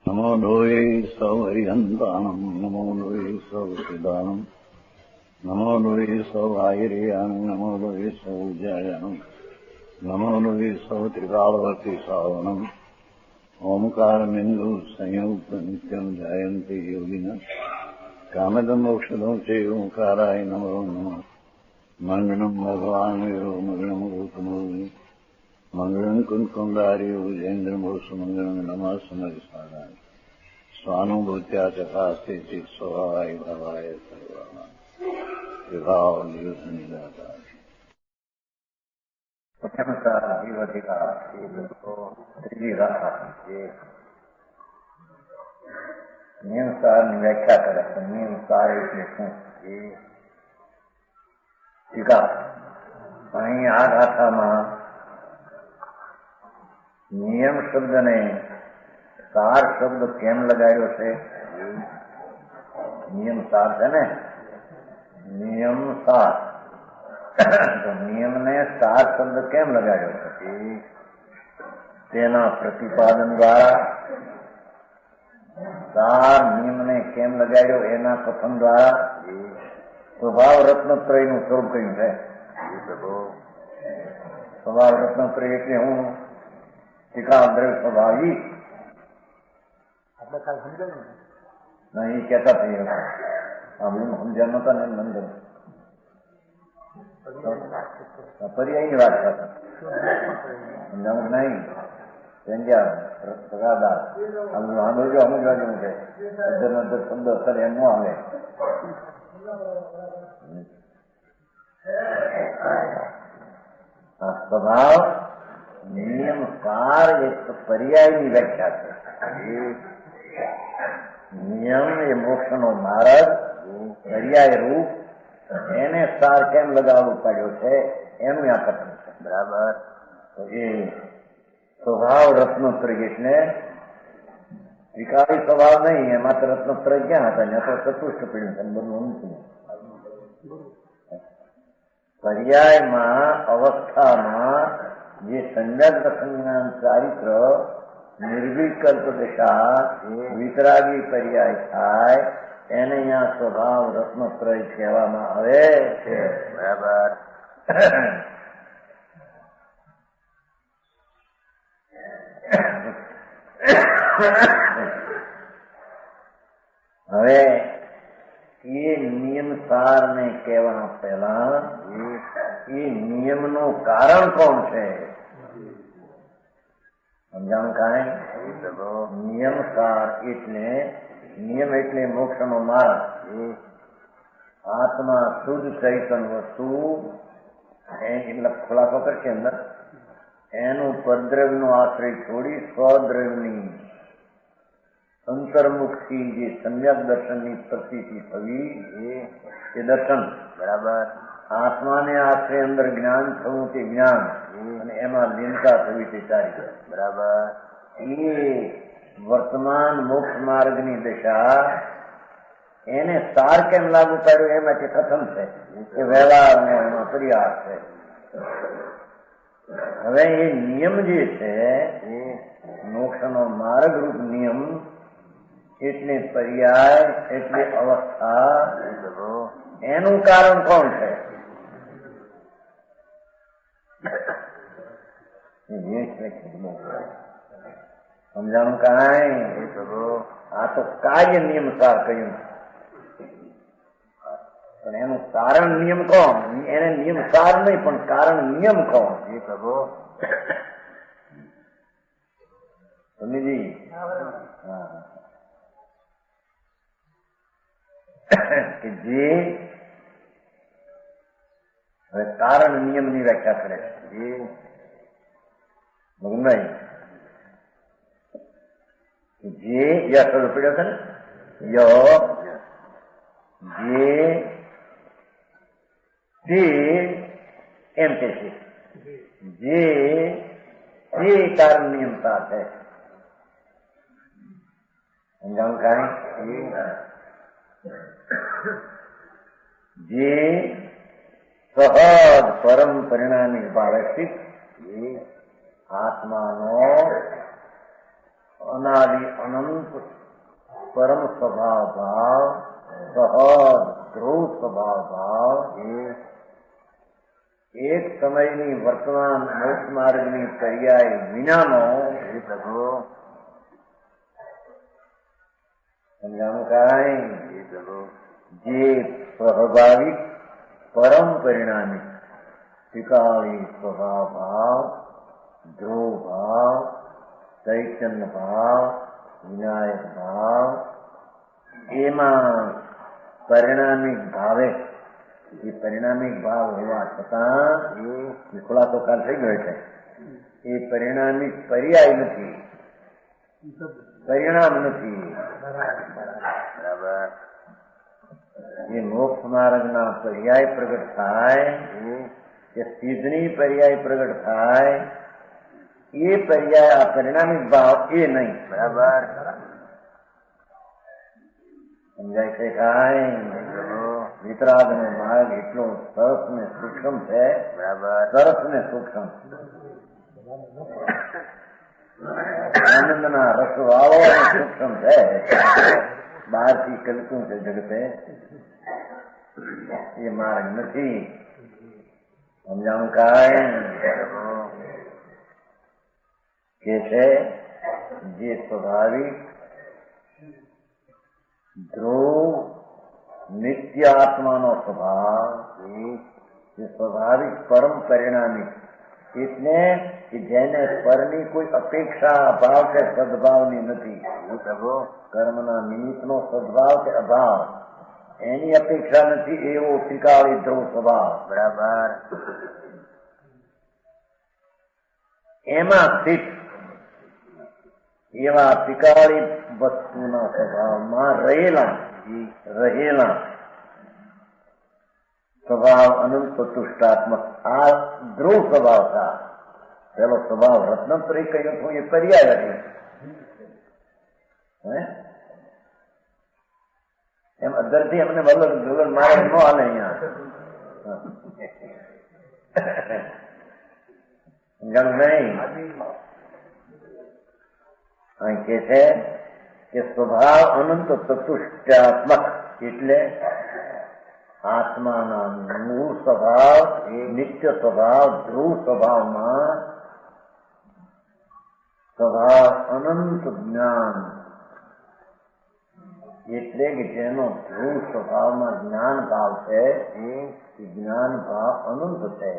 नमो लोये सौहरिहन्तानम् नमो लोये सौसिदानम् नमो लोये सौभागिर्यानम् नमो लोये सौजायानम् नमो लोये सौत्रिकालवर्ति सावनम् ओंकारमिन्दु संयुक्त नित्यम् जायन्ते योगिनः कामदमोक्षदं च ओंकाराय नमो नमः मङ्गलम् भगवान् वीरो मङ्गलम् गौतमोऽग्नि मङ्गलम् कुन्कुण्डार्यो विजेन्द्रमोसुमङ्गलम् नमः समरिसाराय स्वानुभूत्या चकास्ते चित् स्वभावाय भवाय सर्वाणाम् विभाव नियुद्धनिदाता जीवधिकार ત્રીજી રાહ જે નિયમસારની વ્યાખ્યા કરે છે. નિયમસાર એટલે શું? એ ટીકા અહીં આ ગાથામાં નિયમ શબ્દને સાર શબ્દ કેમ લગાડ્યો છે? નિયમ સાર છે ને, નિયમ સાર. તો નિયમને સાર શબ્દ કેમ લગાડ્યો છે? તેના પ્રતિપાદન દ્વારા સાર નિયમને કેમ લગાડ્યો એના કથન દ્વારા સ્વભાવ રત્નત્રયનું સ્વરૂપ કહ્યું છે. સ્વભાવ રત્નત્રય એટલે હું ટીકાદ્રવ્ય સ્વભાવી આપણે કાલ સમજાયું ના, એ કહેતા થઈ સમજ્યા નતા ને નંદન પર્યાયની વાત કરતા સમજાવું નહીં. સમજવા જેવું છે. શબ્દ અસર એમ ન આવે. સ્વભાવ નિયમ સાર એક પર્યાયની વ્યાખ્યા છે. નિયમ એ મોક્ષનો માર્ગ પર્યાય રૂપ, એને સાર કેમ લગાવવું પડ્યો છે એનું આ કથન છે. બરાબર. તો એ સ્વભાવ રત્નત્રય એટલે વિકારી સ્વભાવ નહીં. એમાં તો રત્નત્રય ક્યાં હતા? ત્યાં તો ચતુષ્ટ પીડ્યું છે બધું ઊંચું. પર્યાયમાં અવસ્થામાં જે સંજ્ઞ સંજ્ઞાન ચારિત્ર નિર્વિકલ્પ દશા વિતરાગી પર્યાય થાય એને અહીંયા સ્વભાવ રત્નત્રય કહેવામાં આવે છે. બરાબર. હવે એ નિયમ સાર ને કહેવા પહેલા એ નિયમનું કારણ કોણ છે સમજાણું? કાંઈ નિયમ સાર એટલે નિયમ એટલે મોક્ષનો માર્ગ. આત્મા શુદ્ધ ચૈતન વસ્તુ એટલે ખુલાસો કરશે અંદર. એનું પરદ્રવ્યનો આશ્રય છોડી સ્વદ્રવ્યની અંતર્મુખથી જે સમ્યક દર્શનની પ્રતીતિ થવી એ દર્શન. બરાબર. આત્માને આશ્રય અંદર જ્ઞાન થવું તે જ્ઞાન, અને એમાં લીનતા થવી તે ચારિત્ર. બરાબર. એ વર્તમાન મોક્ષ માર્ગની દશા એને સાર કેમ લાગુ પાડ્યું એમાંથી કથન છે. એ વ્યવહારનો એનો પર્યાસ છે. હવે એ નિયમ જે છે એ મોક્ષનો માર્ગ રૂપ નિયમ એટલે પર્યાય એટલે અવસ્થા, એનું કારણ કોણ છે? સમજાણું? કાંઈ આ તો કાર્ય નિયમ સાર કહ્યું, પણ એનું કારણ નિયમ કોણ? એને નિયમ સાર નહીં પણ કારણ નિયમ કોણ? એ પ્રભુ સમજી. કે જે હવે કારણ નિયમ ની વ્યાખ્યા કરે છે. નહીં જે યશ પડ્યો છે ને, જે તે એમ કે છે જે તે કારણ નિયમતા છે. સમજાવું? કાંઈ જે સહજ પરમ પરિણામી ભાવે સ્થિત આત્માનો अनादि अनंत परम स्वभाव भाव, सहज ध्रुव स्वभाव भाव, एक समयની વર્તમાન મોક્ષ માર્ગની પર્યાય વિનાનો એ પ્રભુ સમજાણું કાંઈ એ પ્રભુ જે સ્વાભાવિક પરમ પરિણામી ત્રિકાળી સ્વભાવ ભાવ, ધ્રુવ ભાવ, ચૈતન્ય ભાવ, વિનાયક ભાવ, એમાં પરિણામિક ભાવે એ પરિણામિક ભાવ હોવા છતાં એ ખુલાસો કાલ થઈ ગયો છે. એ પરિણામિક પર્યાય નથી, પરિણામ નથી. બરાબર. એ મોક્ષ માર્ગના પર્યાય પ્રગટ થાય કે સિદ્ધની પર્યાય પ્રગટ થાય, એ પર્યાય આ પરિણામિક ભાવ એ નહીં. બરાબર. સમજાય છે કાંઈ? વિતરાગ નો માર્ગ એટલો સરસ ને સૂક્ષ્મ છે. બરાબર. સરસ ને સૂક્ષ્મ. આનંદના રસ વાળો અને સૂક્ષ્મ છે. બહારથી કલતું છે જગતે, એ માર્ગ નથી. સમજાણું કાંઈ? કે છે જે સ્વાભાવિક ધ્રુવ નિત્ય આત્માનો સ્વભાવ, જે સ્વાભાવિક પરમ પરિણામી, એટલે કે જેને પરની કોઈ અપેક્ષા અભાવ કે સદભાવની નથી. પ્રભુ કર્મના નિમિત્તનો સદભાવ કે અભાવ એની અપેક્ષા નથી, એવો ત્રિકાળી ધ્રુવ સ્વભાવ. બરાબર. એમાં સ્થિત એવા ત્રિકાળી વસ્તુના સ્વભાવમાં રહેલા સ્વભાવ અનંત તુષ્ટાત્મક આ ધ્રુવ સ્વભાવ था. પેલો સ્વભાવ રત્નત્રય કહ્યું હતું, એ પર્યાય હતી. એમ અદરથી અમને વલ્લભ મારે ન હાલે અહીંયા. સમજાણું નહીં? અહીં કે છે કે સ્વભાવ અનંત ચતુષ્ટાત્મક એટલે આત્માના મૂળ સ્વભાવ, નિત્ય સ્વભાવ, ધ્રુવ સ્વભાવમાં સ્વભાવ અનંત જ્ઞાન, એટલે કે જેનો ધ્રુવ સ્વભાવમાં જ્ઞાન ભાવ છે, એ જ્ઞાન ભાવ અનંત છે.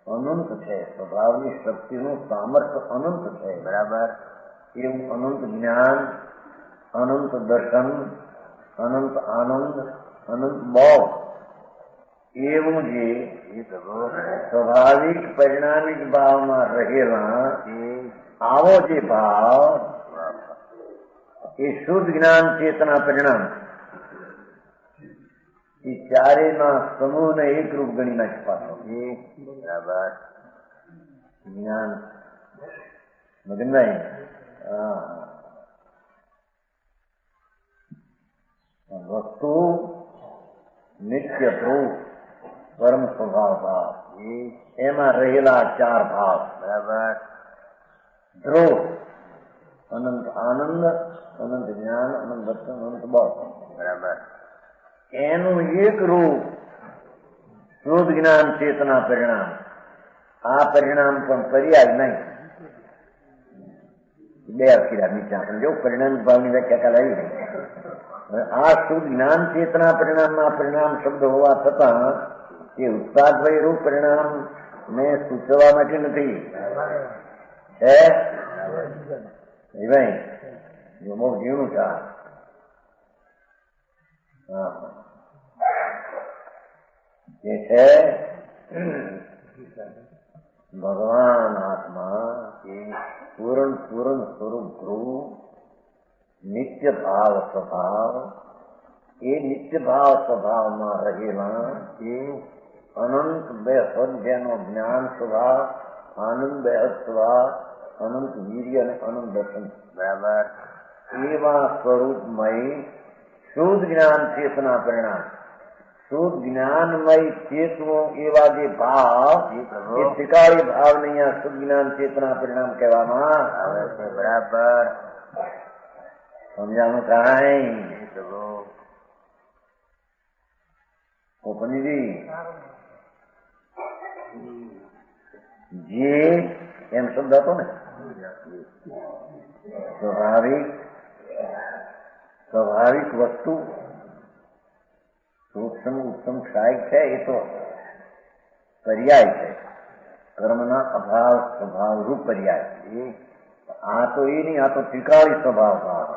અનંત છે. સ્વભાવની શક્તિનું સામર્થ્ય અનંત છે. બરાબર. એવું અનંત જ્ઞાન, અનંત દર્શન, અનંત આનંદ, અનંત બોધ, એવું જે સ્વાભાવિક પરિણામિક ભાવમાં રહેલા આવો જે ભાવ, એ શુદ્ધ જ્ઞાન ચેતના પરિણામ, એ ચારેના સમૂહને એક રૂપ ગણી નાખી પાછો. બરાબર. જ્ઞાન મગન નહીં. વસ્તુ નિત્ય ધ્રુવ પરમ સ્વભાવ ભાવ, એમાં રહેલા ચાર ભાવ. બરાબર. ધ્રુવ અનંત આનંદ, અનંત જ્ઞાન, અનંત દર્શન, અનંત બોધ. બરાબર. એનું એક રૂપ શુદ્ધ જ્ઞાન ચેતના પરિણામ. આ પરિણામ પણ પર્યાય નહીં. બે અખીરા નીચે આપણે જો પરિણામ ભાવની વ્યાખ્યા કાલ આવી ગઈ. આ શુદ્ધ જ્ઞાન ચેતના પરિણામમાં પરિણામ શબ્દ હોવા છતાં એ ઉત્પાદભાઈ રૂપ પરિણામ ને સૂચવવા માટે નથી. બહુ ઝીણું છે. જે છે ભગવાન આત્મા પૂર્ણ સ્વરૂપ ધ્રુવ નિત્ય ભાવ સ્વભાવ, એ નિત્ય ભાવ સ્વભાવમાં રહેલા એ અનંત બેહદ જેનો જ્ઞાન સ્વભાવ, આનંદ બેહદ સ્વભાવ, અનંત વીર્ય અને અનંત દર્શન. બરાબર. એવા સ્વરૂપમય શુદ્ધ જ્ઞાન ચેતના પરિણામ, શુદ્ધ જ્ઞાનમય ચેતવો એવા જે ભાવ, એ ત્રિકાળી ભાવ ને અહીંયા શુદ્ધ જ્ઞાન ચેતના પરિણામ કહેવામાં આવે છે. બરાબર. સમજાણું કાંઈ કોપનીજી જે એમ શબ્દ હતો ને સ્વાભાવિક વસ્તુ સૂક્ષ્મ ઉત્તમ ક્ષાયક છે એ તો પર્યાય છે, કર્મના અભાવ સ્વભાવ રૂપ પર્યાય. આ તો એ નહીં, આ તો ત્રિકાળી સ્વભાવ ભાવ,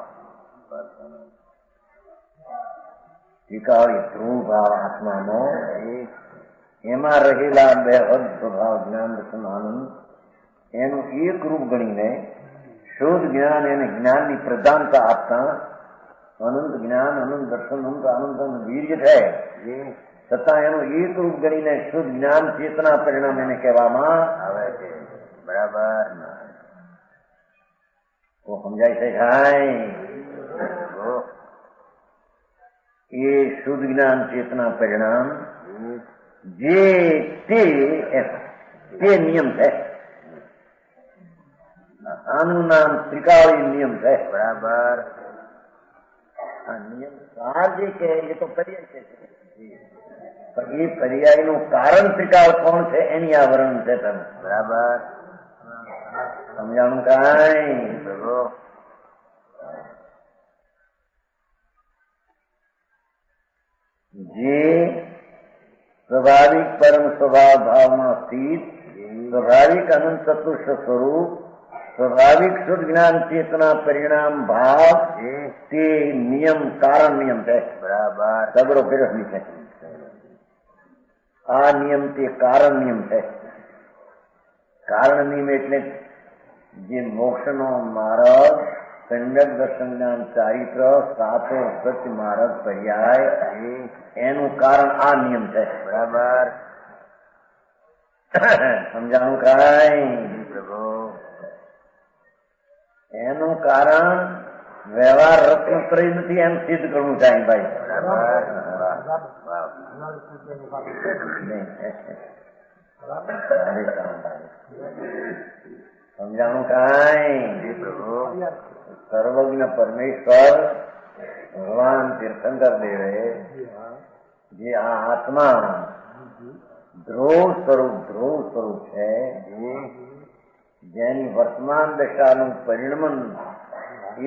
ત્રિકાળી ધ્રુવ ભાવ આત્માનો, એમાં રહેલા બે હદ સ્વભાવ જ્ઞાન દર્શન આનંદ એનું એક રૂપ ગણીને શુદ્ધ જ્ઞાન એને જ્ઞાનની પ્રધાનતા આપતા અનંત જ્ઞાન અનંત દર્શન અનંત આનંદ વીર્ય છે, છતાં એનું એક રૂપ ગણીને શુદ્ધ જ્ઞાન ચેતના પરિણામ એને કહેવામાં આવે છે. બરાબર તો સમજાય છે કાંઈ? એ શુદ્ધ જ્ઞાન ચેતના પરિણામ જે તે નિયમ છે, આનું નામ ત્રિકાળી નિયમ છે. બરાબર. આ નિયમ સાર જે કે એ તો પર્યાય છે, પણ એ પર્યાયનું કારણ ત્રિકાળ કોણ છે એની આ વર્ણન છે. તમે બરાબર સમજાણું કાંઈ? જે સ્વાભાવિક પરમ સ્વભાવ ભાવમાં સ્થિત સ્વાભાવિક અનંત ચતુષ્ટ સ્વરૂપ સ્વાભાવિક શુદ્ધ જ્ઞાન ચેતના પરિણામ ભાવ તે નિયમ કારણ નિયમ છે. બરાબર. સગડો ફેરફની છે. આ નિયમ તે કારણ નિયમ છે. કારણ નિયમ એટલે જે મોક્ષનો માર્ગ સંડક દર્શન જ્ઞાન ચારિત્ર સાચો સત્ય માર્ગ પર્યાય એનું કારણ આ નિયમ છે. બરાબર સમજાણું કાંઈ? પ્રભુ એનું કારણ વ્યવહાર રત્નત્રય નથી એમ સિદ્ધ કરવું થાય ભાઈ. સમજાણું કાંઈ? સર્વજ્ઞ પરમેશ્વર ભગવાન તીર્થંકર દેવે જે આ આત્મા ધ્રુવ સ્વરૂપ છે, જેની વર્તમાન દશાનું પરિણમન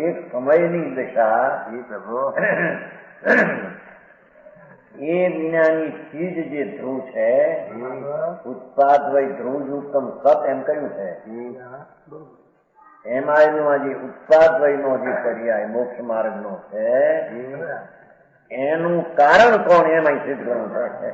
એક સમયની દશા એ વિનાની ચીજ જે ધ્રુવ છે ઉત્પાદ વય ધ્રુવ ઉત્તમ સત એમ કહ્યું છે. એમાં એનું આ જે ઉત્પાદ વયનો જે પર્યાય મોક્ષ માર્ગ નો છે એનું કારણ કોણ એમાં સિદ્ધ કરવું છે.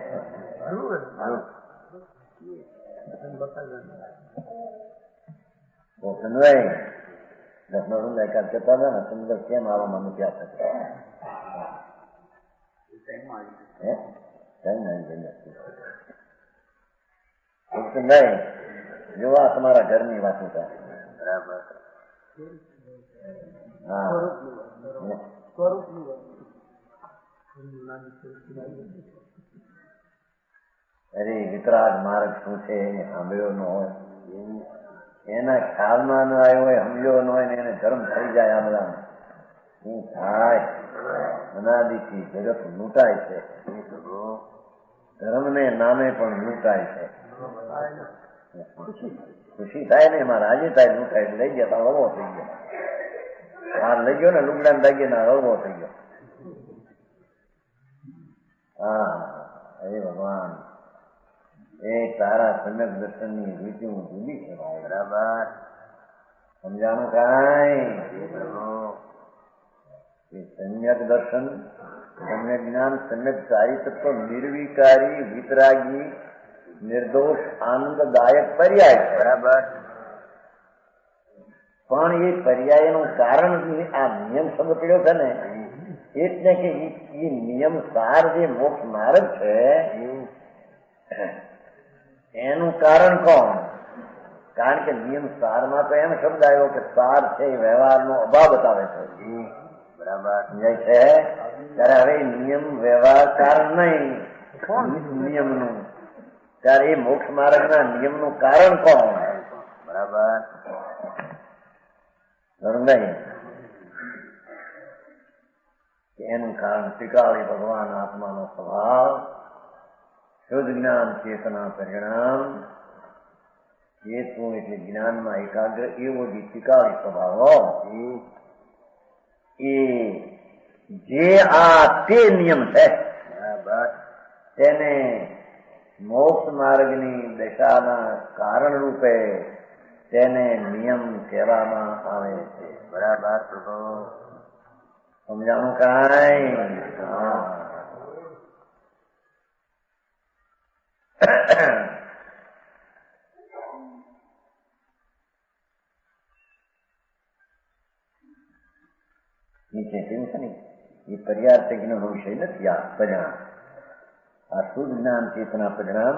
દસમા સમજાય કરતા હતા ને સુંદર કેમ આવવામાં મૂક્યા થતા જોવા તમારા ઘરની વાતો થાય. બરાબર. હા અરે વિતરાગ માર્ગ શું છે એને સાંભળ્યો ન હોય, એના ખ્યાલમાં ન આવ્યો હોય, સમજ્યો ન હોય ને એને ધર્મ થઈ જાય. આ બધા શું થાય? અનાદિથી જગત લૂંટાય છે, ધર્મને નામે પણ લૂંટાય છે. ખુશી થાય ને એમાં રાજી થાય, લૂંટાય લઈ ગયા તા હળવો થઈ ગયો. હાર લઈ ગયો ને લુગડા ને દાગી ના હળવો થઈ ગયો. હા હરે ભગવાન એ તારા સમ્યક દર્શન ની રીતિ હું જુદી છે ભાઈ. બરાબર સમજાણું કાંઈ? સમ્યક દર્શન સમ્યક જ્ઞાન સમ્યક ચારિત્ર તો નિર્વિકારી વિતરાગી નિર્દોષ આનંદદાયક પર્યાય છે. બરાબર. પણ એ પર્યાયનું કારણ આ નિયમ શબ્દ પડ્યો છે ને એટલે કે એ નિયમ સાર જે મોક્ષ માર્ગ છે એનું કારણ કોણ? કારણ કે નિયમ સારમાં તો એમ શબ્દ આવ્યો કે સાર છે એ વ્યવહારનો અભાવ બતાવે છે. બરાબર સમજાય છે? ત્યારે હવે નિયમ વ્યવહાર કારણ નહીં નિયમનું, ત્યારે એ મોક્ષ માર્ગના નિયમનું કારણ કોણ? બરાબર નહીં. કારણ ત્રિકાળી ભગવાન આત્માનો સ્વભાવ, શુદ્ધ જ્ઞાન ચેતના પરિણામ, ચેતવું એટલે જ્ઞાનમાં એકાગ્ર એવો જે ત્રિકાળી સ્વભાવ એ જે આ તે નિયમ છે તેને મોક્ષ માર્ગની દશાના કારણ રૂપે તેને નિયમ કહેવામાં આવે છે. બરાબર પ્રભુ? સમજાણું કાંઈ? નીચે કેવું છે ને એ પર્યાપ્ત જ્ઞાનનો વિષય નથી. આ પરિણામ, આ શુદ્ધ જ્ઞાન ચેતના પરિણામ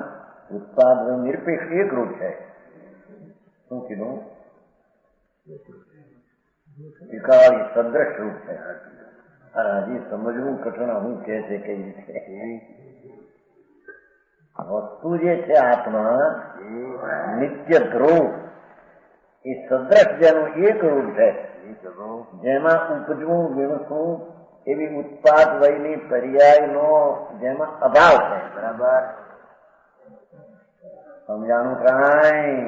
ઉત્પાદ નિરપેક્ષ એક રૂપ છે. શું કીધું? ત્રિકાળી સદ્રશ રૂપ છે. હજી સમજવું કઠણ હું કે છે કઈ રીતે. વસ્તુ જે છે આત્મા નિત્ય ધ્રુવ એ સદ્રશ જેનું એક રૂપ છે, જેમાં ઉપજવું વિણસવું એવી ઉત્પાદ વયની પર્યાયનો જેમાં અભાવ છે. બરાબર? સમજાણું કાંઈ?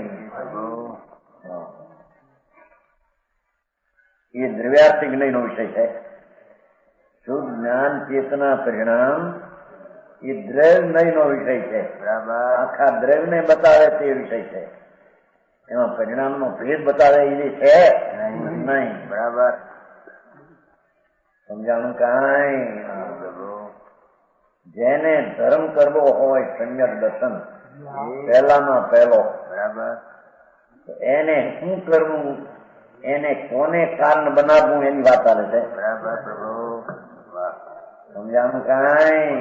એ દ્રવ્યાર્થી જ્ઞાનનો વિષય છે. શુદ્ધ જ્ઞાન ચેતના પરિણામ એ દ્રવ્યનો વિષય છે. બરાબર? આખા દ્રવ્યને બતાવે તે વિષય છે. એમાં પરિણામનો ભેદ બતાવે એ છે નહીં. બરાબર? સમજાણું કાંઈ? જેને ધર્મ કરવો હોય સમ્યક દર્શન પહેલામાં પહેલો, બરાબર, તો એને શું કરવું, એને કોને કારણ બનાવવું એની વાત ચાલે છે. બરાબર? સમજાણું કાંઈ?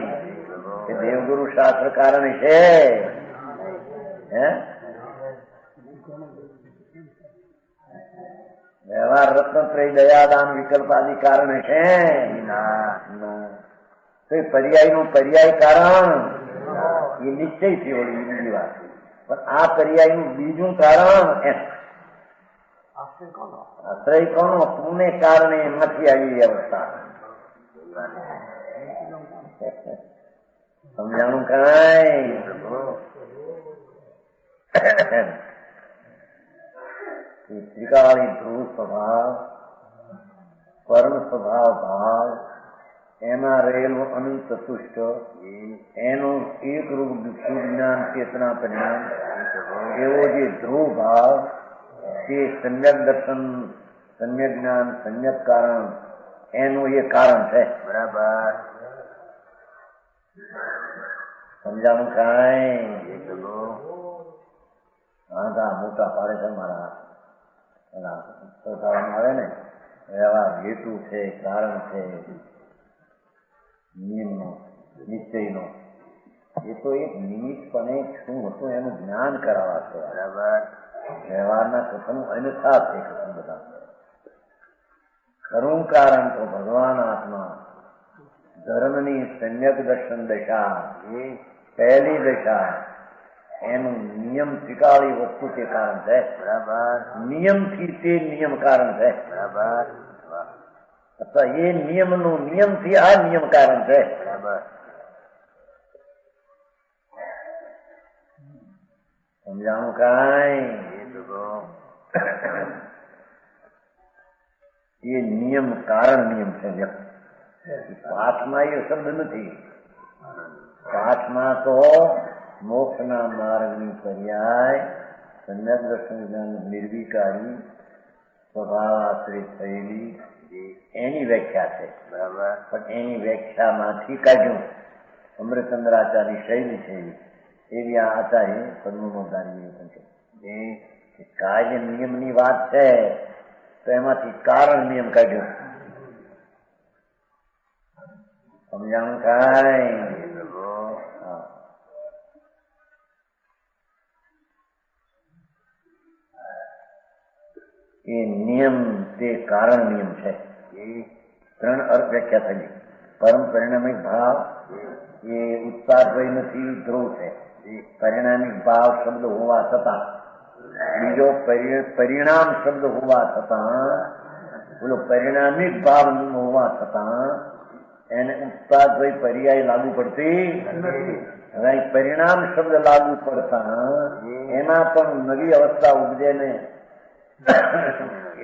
કે દેવગુરુ શાસ્ત્ર કારણ છે. હે વ્યવહાર રત્નત્રય દયાદાન વિકલ્પ આદિ કારણ છે. પર્યાય નું પર્યાય કારણ એ નિશ્ચય થી ઓળી બીજી વાત. પણ આ પર્યાય નું બીજું કારણ આશ્રય કોનો? તુને કારણે નથી આવી અવસ્થા. સમજાણું કાંઈ? ત્રિકાળી ધ્રુવ સ્વભાવ, પરમ સ્વભાવ ભાવ, એમાં રહેલું અનંત ચતુષ્ટ, એનું એક રૂપ જ્ઞાન ચેતના પરિણામ એવો જે ધ્રુવ ભાવ તે સમ્યક દર્શન, સમ્યક જ્ઞાન, સમ્યક કારણ એનું એ કારણ છે. બરાબર? સમજાણું કાંઈ? હા, મોટા પાડે છે મારા આવે ને વ્યવહાર હેતુ છે, કારણ છે, નિયમનો, નિશ્ચયનો, એ તો એક નિમિત્તપણે શું હતું એનું જ્ઞાન કરાવવા છે. બરાબર? વ્યવહારના કથન અન્યથા છે. કથન બધા ખરું કારણ તો ભગવાન આત્મા ધર્મની સમ્યક દર્શન દશા એ પહેલી દશા એનું નિયમ ત્રિકાળી વસ્તુ તે કારણ છે. બરાબર? નિયમથી તે નિયમ કારણ છે. બરાબર? અથવા એ નિયમનું નિયમથી આ નિયમ કારણ છે. બરાબર? સમજાણું કાંઈ? એ નિયમ કારણ નિયમ છે. પાઠમાં એ શબ્દ નથી. પાઠમાં તો મોક્ષના માર્ગની પર્યાય સમ્યક દર્શન જ્ઞાન નિર્વિકારી સ્વભાવ આશ્રિત થયેલી એની વ્યાખ્યા છે. બરાબર? પણ એની વ્યાખ્યામાંથી કાઢ્યું અમૃતચંદ્રાચાર્ય શૈલી છે એવી આ આચાર્ય પદ્મનોધારી છે. કાર્ય નિયમની વાત છે તો એમાંથી કારણ નિયમ કાઢ્યો. સમજાણું કાંઈ? એ નિયમ તે કારણ નિયમ છે. એ ત્રણ અર્થ વ્યાખ્યા થઈ. પરમ પરિણામિક ભાવ એ ઉત્પાદ વય નથી, ધ્રુવ છે. પરિણામિક ભાવ શબ્દ હોવા છતાં, બીજો પરિણામ શબ્દ હોવા છતાં, બોલો પરિણામિક ભાવ હોવા છતાં એને ઉત્પાદ હોય પર્યાય લાગુ પડતી હવે પરિણામ શબ્દ લાગુ પડતા એમાં પણ નવી અવસ્થા ઉપજે ને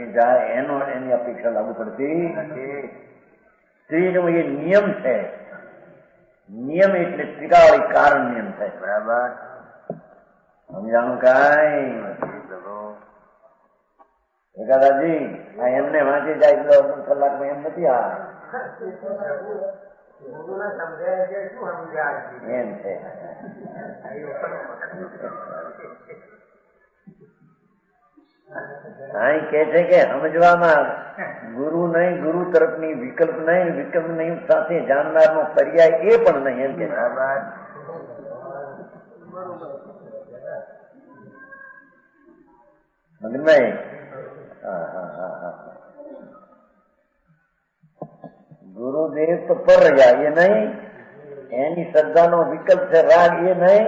એ જાય એનો એની અપેક્ષા લાગુ પડતી સ્ત્રીનો એ નિયમ છે. નિયમ એટલે ત્રિકાળી કારણ નિયમ છે. બરાબર સમજાણું કાંઈ દાદાજી આ એમને વાંચી જાય તો અડધો કલાકમાં એમ નથી. આ એમ છે. અહીં કે છે કે સમજવામાં ગુરુ નહીં, ગુરુ તરફની વિકલ્પ નહીં, વિકલ્પ નહીં સાથે જાણનારનો પર્યાય એ પણ નહીં એમ કે નહીં. ગુરુદેવ તો પર રહ્યા એ નહીં, એની શ્રદ્ધાનો વિકલ્પ છે રાગ એ નહીં,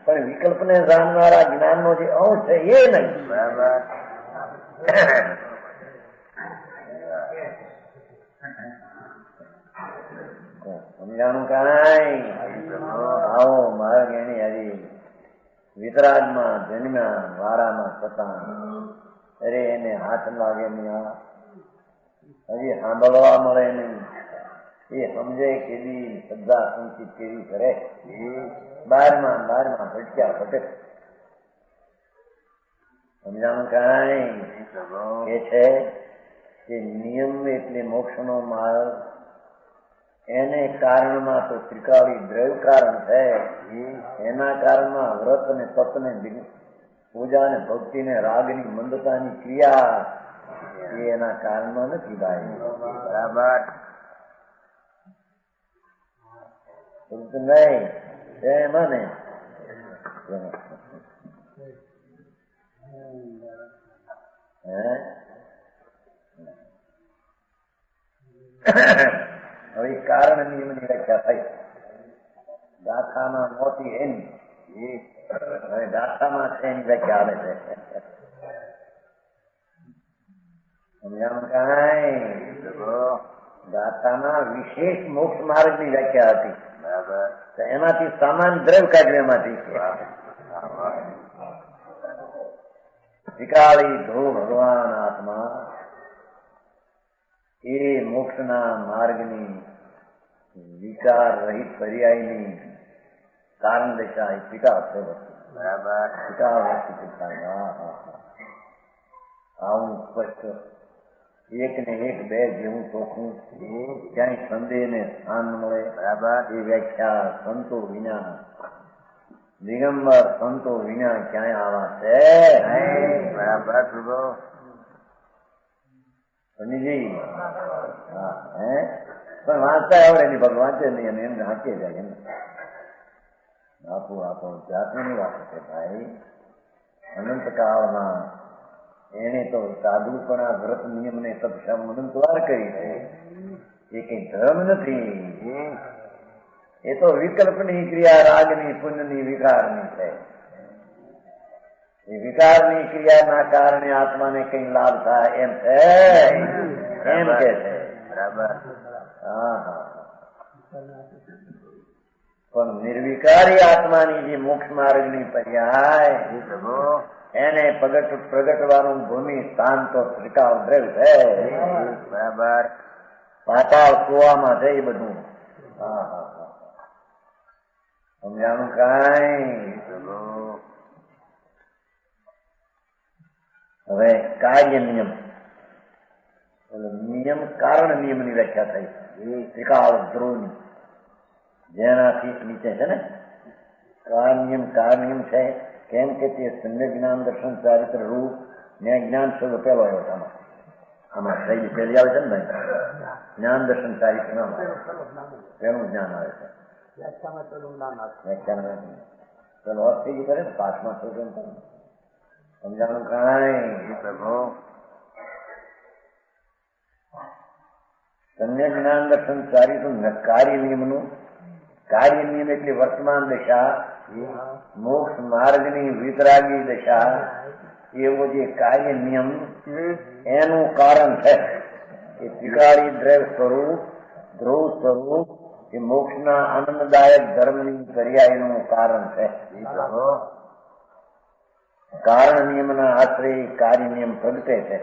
પણ વિકલ્પને જાણનારા જ્ઞાનનો જે અંશ છે એ નહીં. બરાબર સમજાણું કાંઈ? આવો મારા જ્ઞાની હરી વિતરાગમાં જન્મ્યા વારામાં થતા અરે એને હાથ લાગે નહીં, હજી સાંભળવા મળે નહીં. એ સમજે કેવી શ્રદ્ધા સંચિત કેવી કરે બારમાં ભટક્યા ભટક. સમજાણું કાંઈ? એ છે કે નિયમ એટલે મોક્ષનો માર્ગ, એને કારણમાં તો ત્રિકાળી દ્રવ્ય કારણ છે. એના કારણમાં વ્રત ને તપ ને પૂજા ને ભક્તિ ને રાગની મંદતાની ક્રિયા એ એના કારણમાં નથી ભાઈ. બરાબર નહીં એમાં ને હવે કારણ નિયમની વ્યાખ્યા થઈ. ગાથામાં મોટી એની હવે ગાથામાં છે એની વ્યાખ્યા આવે છે. સમજાણું કાંઈ? ગાથામાં વિશેષ મોક્ષ માર્ગ ની વ્યાખ્યા હતી. બરાબર એમાંથી સામાન દ્રવ્ય કાઢ્યું એમાંથી વિકાળી ધ્રુવ ભગવાન આત્મા એ મોક્ષના માર્ગની વિકાર રહિત પર્યાયની કારણ દશા એ પિતા છે. બરાબર પિતા વસ્તુ પિતા આવું સ્પષ્ટ એક ને એક બે જેવું ચોખ્ખું ક્યાંય સંદેહ ને સ્થાન મળે. બરાબર એ વ્યાખ્યા સંતો વિના દિગંબર સંતો વિના ક્યાંય આવા છે. બરાબર સમજી હા હે પણ વાંચતા આવડે નહીં ભગવાન વાંચે નહીં અને એમને વાંચીએ જાય એમ આપો જાતની વાત છે ભાઈ. અનંત કાળમાં એને તો સાધુપણા વ્રત નિયમ ને તપસ્યા અનંતવાર કરી છે. એ કઈ ધર્મ નથી, એ તો વિકલ્પની ક્રિયા રાગની પુણ્યની વિકારની છે. એ વિકારની ક્રિયાના કારણે આત્માને કઈ લાભ થાય એમ છે એમ કે છે. બરાબર હા પણ નિર્વિકારી આત્માની જે મોક્ષ માર્ગની પર્યાય એને પ્રગટવાનું ભૂમિ સ્થાન તો ત્રિકાળ દ્રવ્ય છે. બરાબર પાતાળ કુવામાં છે એ બધું. સમજાણું કાંઈ? હવે કાર્ય નિયમ નિયમ કારણ નિયમની વ્યાખ્યા થઈ એ ત્રિકાળ ધ્રુવની જેનાથી નીચે છે ને કાર નિયમ છે. કેમ કે તે સમ્યક જ્ઞાન દર્શન ચારિત્ર રૂપ ને જ્ઞાન શબ્દ પેલો આવ્યો આમાં પેલી આવે છે ને જ્ઞાન દર્શન ચારિત્ર નામ પેલું જ્ઞાન આવે છે. વ્યાખ્યાન પેલો અર્થ થઈ ગયું કરે ને પાઠમાં થયું કેમ સમજાણું કાંઈ? પ્રભુ સમ્યક જ્ઞાન દર્શન ચારિત્ર કાર્ય નિયમનું કાર્ય નિયમ એટલે વર્તમાન દશા મોક્ષ માર્ગની વિતરાગી દશા એવો જે કાર્ય નિયમ એનું કારણ છે એ ત્રિકાળી દ્રવ્ય સ્વરૂપ ધ્રુવ સ્વરૂપ એ મોક્ષના આનંદદાયક ધર્મની પર્યાયનું કારણ છે. કારણ નિયમના આશ્રય કાર્ય નિયમ પ્રગટે છે.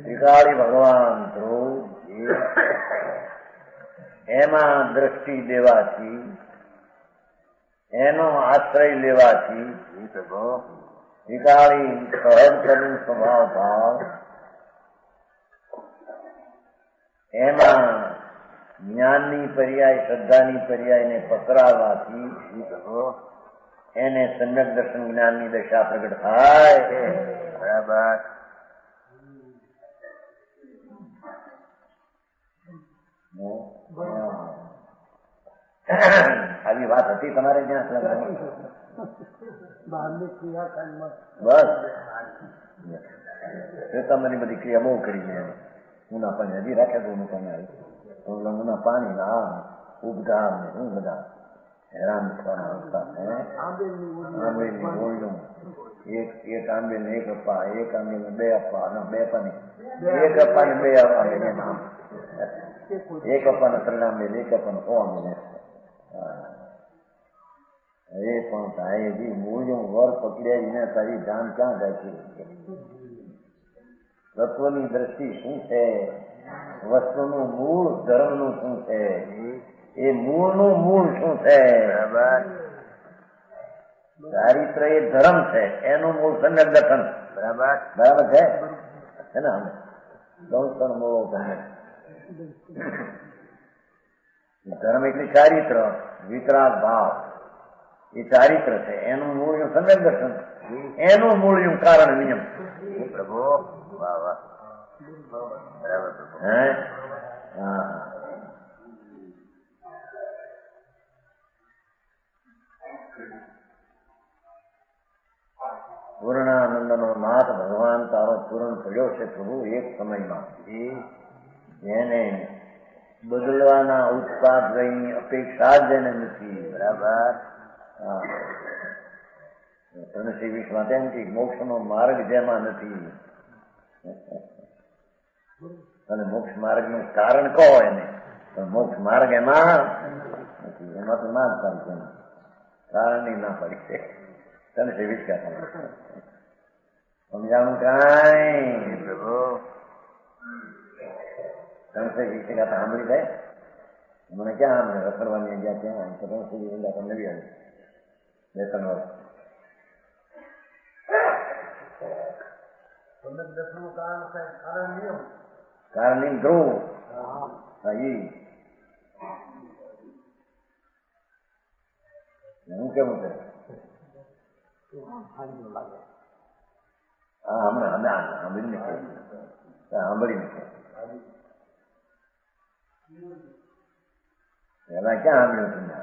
ત્રિકાળી ભગવાન ધ્રુવ એમાં દ્રષ્ટિ દેવાથી એનો આશ્રય લેવાથી ત્રિકાળી સહજ કરવું સ્વભાવ ભાવ એમાં જ્ઞાનની પર્યાય શ્રદ્ધાની પર્યાયને પકડાવવાથી એને સમ્યક દર્શન જ્ઞાનની દશા પ્રગટ થાય. બરાબર. આવી વાત હતી તમારે ત્યાં? બસ શ્વેતાંબરની બધી ક્રિયા બહુ કરી છે. ઉના પાણી હજી રાખે તો ઉના પાણી ના ઉપધાર ને શું બધા હેરાન થવાના રસ્તા છે. આંબેની ગોળીઓ એક આંબે ને એક અપ્પા, એક આંબે ને બે અપ્પા, બે પાણી એક અપ્પા ને બે આંબે નામ, એક અપ્પા ને ત્રણ આંબે, એક અપ્પા ને 100 આંબે. એ પણ સાહેબજી મૂળજો વર પકડ્યા તારી જાન ક્યાં જાય છે? તત્વની દ્રષ્ટિ શું છે? વસ્તુનું મૂળ ધર્મનું શું છે? એ મૂળનું મૂળ શું છે? ચારિત્ર એ ધર્મ છે, એનું મૂળ સમ્યક દર્શન. બરાબર બરાબર છે ને? અમે દંશન મૂળો ધર્મ એટલે ચારિત્ર, વિતરાગ ભાવ એ ચારિત્ર છે. એનું મૂળ્યું સમ્યક દર્શન, એનું મૂળ્યું કારણ નિયમ. પ્રભુ વાહ વાહ. બરાબર. હે હા. પૂર્ણાનંદનો નાથ ભગવાન તારો પૂર્ણ થયો છે પ્રભુ એક સમયમાં. જેને બદલવાના ઉત્પાદ રહીની અપેક્ષા જ એને નથી. બરાબર. ત્રણસી વિશ્વમાં તેમ કે મોક્ષનો માર્ગ જેમાં નથી, અને મોક્ષ માર્ગનું કારણ કહો એને, પણ મોક્ષ માર્ગ એમાં નથી. એમાં તો ના જ પાડી છે, કારણની ના પાડી છે. ત્રણસી વિશ્વા સમજાણું કાંઈ પ્રભુ? ત્રણસી વિશ્વા સાંભળી જાય મને ક્યાં સાંભળે? રખડવાની ગયા ત્યાં ત્રણસી વિશ્વા તમને નવી આવી 2-3 વર્ષ. કારણ નિયમ ધ્રુવ. હા ઈ હું કેવું છે? હા હમણાં સાંભળી નથી, સાંભળી નથી. પેલા ક્યાં સાંભળ્યું તમને?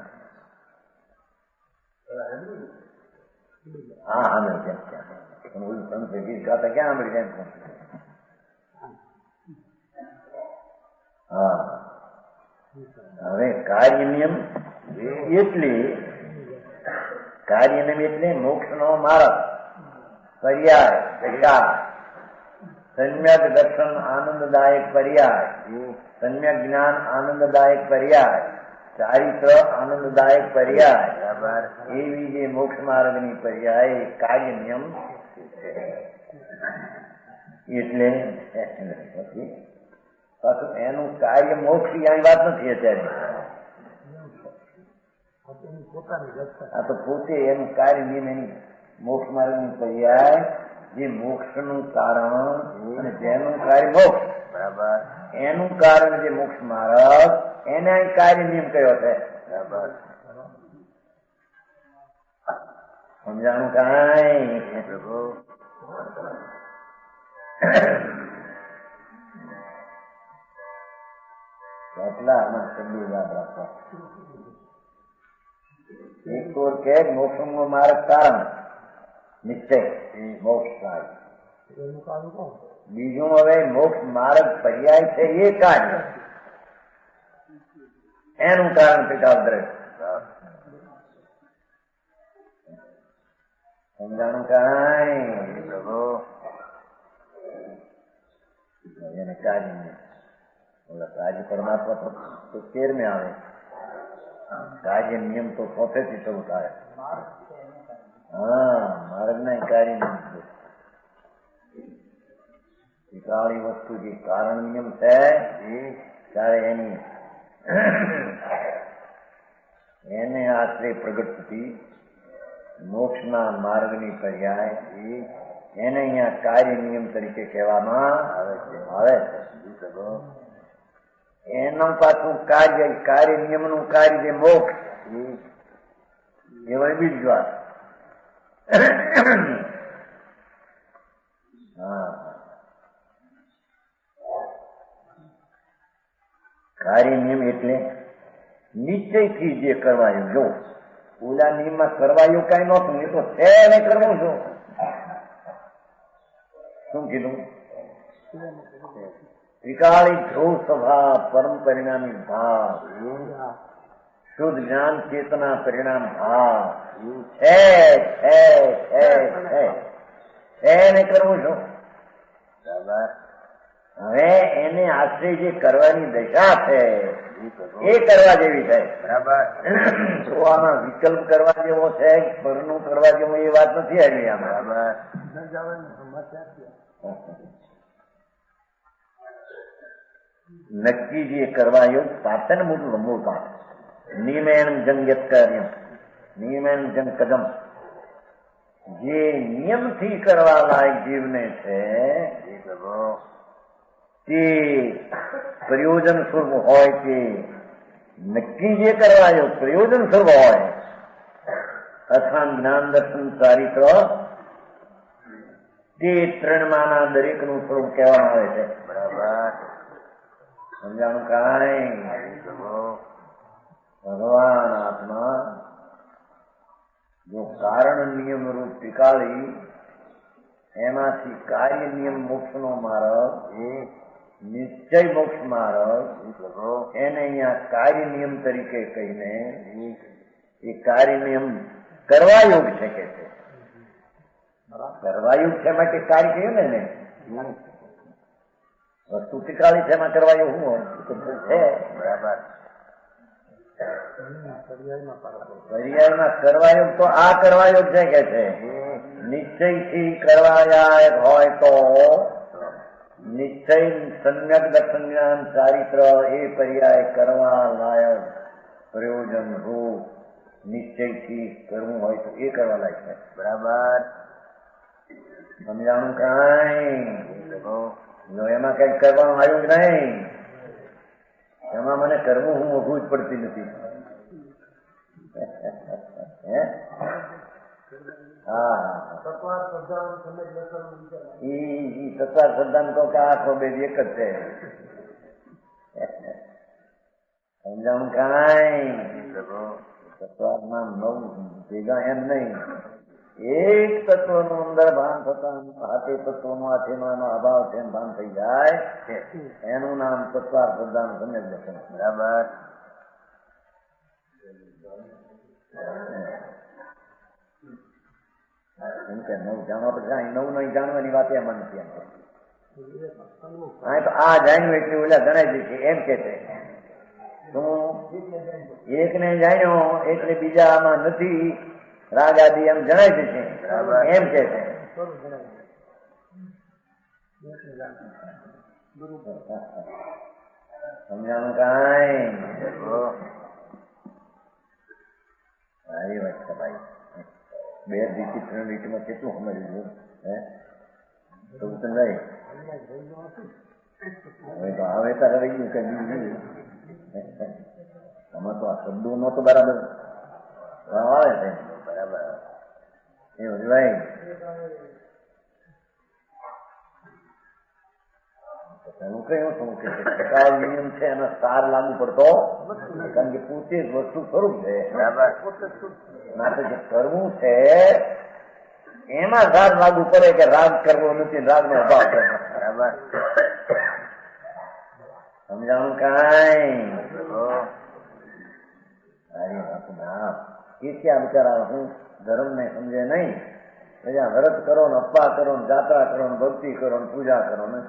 હા સાંભળ્યું કેમ ક્યાં? પણ ઓલું તમે ગીત ગાતા ક્યાં સાંભળી કેમ? હા હવે કાર્ય નિયમ એટલે કાર્ય નિયમ એટલે મોક્ષનો માર્ગ, પર્યાય, દશા, સમ્યક દર્શન આનંદદાયક પર્યાય, સમ્યક જ્ઞાન આનંદદાયક પર્યાય, ચારિત્ર આનંદદાયક પર્યાય. બરાબર. એવી જે મોક્ષ માર્ગની પર્યાય કાર્ય નિયમ એટલે પાછું એનું કાર્ય મોક્ષ આ વાત નથી અત્યારે. આ તો પોતે એનું કાર્ય નિયમ એની મોક્ષ માર્ગની પર્યાય જે મોક્ષનું કારણ અને જેનું કાર્ય મોક્ષ. બરાબર. એનું કારણ જે મોક્ષ માર્ગ એને કાર્ય નિયમ કયો છે. બરાબર. સમજાણું કાંઈ પ્રભુ? કેટલા આમાં શબ્દો યાદ રાખવા. એક તો કે મોક્ષનો માર્ગ કારણ નિશ્ચય એ મોક્ષ થાય. બીજું હવે મોક્ષ માર્ગ પર્યાય છે એ કાર્ય, એનું કારણ પિતાદ્રશ. સમજાણું કાંઈ પ્રભુ? એને કાર્ય નિયમ. કાર્ય પરમાત્મા તો 13 આવે, કાર્ય નિયમ તો 4 થી શરૂ થાય. હા, માર્ગ ના કાર્ય નિયમ છે. ત્રિકાળી વસ્તુ જે કારણ નિયમ છે ત્યારે એને આશ્રય પ્રગટ થતી મોક્ષના માર્ગની પર્યાય એને અહીંયા કાર્ય નિયમ તરીકે કહેવામાં આવે છે. એનું પાછું કાર્ય નિયમનું કાર્ય જે મોક્ષ એ વળી બીજી વાત. હા, કાર્ય નિયમ એટલે નિશ્ચયથી જે કરવાયું. જો ઓલા નિયમમાં કરવાયું કઈ નહોતું, એ તો છે એને કરવું છું. શું કીધું? ત્રિકાળી ધ્રુવ સભા પરમ પરિણામી ભાવ, શુદ્ધ જ્ઞાન ચેતના પરિણામ ભાવ એને કરવું છું. બરાબર. હવે એને આશ્રય જે કરવાની દશા છે એ કરવા જેવી છે. બરાબર. તો આમાં વિકલ્પ કરવા જેવો છે, પરનું કરવા જેવો એ વાત નથી આવી આમાં. બરાબર. નક્કી જે કરવા યોગ પાઠ છે ને, મોટું લંબુ પાઠ. નિયમેન જન યત કાર્યમ, નિયમેન જન કદમ. જે નિયમથી કરવા લાયક જીવને છે તે પ્રયોજન સ્વરૂપ હોય, તે નક્કી જે કરવા યોગ પ્રયોજન સ્વરૂપ હોય, અથાન જ્ઞાન દર્શન ચારિત્ર, તે ત્રણમાંના દરેકનું સ્વરૂપ કહેવામાં આવે છે. બરાબર. સમજાણું? કાંઈ ભગવાન આત્મા જો કારણ નિયમ રૂપ ત્રિકાળી, એમાંથી કાર્ય નિયમ મોક્ષનો માર્ગ, નિશ્ચય મોક્ષ માર્ગ, એને અહીંયા કાર્ય નિયમ તરીકે કહીને એ કાર્ય નિયમ કરવા યોગ છે કે છે. કરવા યોગ છે માટે કાર્ય કહ્યું ને. વસ્તુ ત્રિકાળી છે એમાં કરવા યોગ શું છે? બરાબર. પર્યાયમાં કરવા યોગ તો આ કરવા યોગ છે કે છે. નિશ્ચયથી કરવાયા હોય તો નિશ્ચય સમ્યક દર્શન જ્ઞાન ચારિત્ર એ પર્યાય કરવા લાયક પ્રયોજન રૂપ નિશ્ચયથી કરવું હોય તો એ કરવા લાયક છે. બરાબર. સમજાણું? કાંઈ જો એમાં કઈક કરવાનું આવ્યું જ નહીં, એમાં મને કરવું હું ઓછું જ પડતી નથી. હા, તત્વાર શ્રદ્ધા તો કે આખો બે એક જ છે. સમજાણું? કાંઈ તત્વારમાં 9 ભેગા એમ નહીં. એક તત્વનું અંદર ભાન થતા હાથે તત્વનો આથેનો અભાવ છે ભાન થઈ જાય, એનું નામ તત્વાર શ્રદ્ધાનું સમ્યક દર્શન. બરાબર. એમ કે 9 જાણવા પછી 9 નહીં જાણવાની વાત એમાં નથી. એમ તો આ જાણ્યું એટલે ઓલા ગણાય જશે એમ કે છે. શું એકને જાણ્યો એટલે બીજા આમાં નથી, રાગ આદિ એમ જણાય જશે એમ કે છે. સમજાણું? કાંઈ સારી વાત છે ભાઈ. 2 રીતિ 3 રીતિમાં કેટલું સમજવું હે તો ભાઈ. હવે તો આવે તારે રહી ગયું કે આમાં તો આ શબ્દો નો તો બરાબર આવે છે. બરાબર. એવું ભાઈ. એનું કહ્યું શું કે ત્રિકાળ નિયમ છે એનો સાર લાગુ પડતો, કારણ કે પોતે જ વસ્તુ સ્વરૂપ છે. બરાબર. માટે જે કરવું છે એમાં રાગ લાગુ પડે કે રાગ કરવો નથી, રાગ નો અભાવ કરવો. બરાબર. સમજાણું? કાંઈ એ ક્યાં બિચારા હું ધર્મ ને સમજે નહીં. વ્રત કરો ને, અપ્પા કરો ને, જાત્રા કરો ને, ભક્તિ કરો ને, પૂજા કરો ને,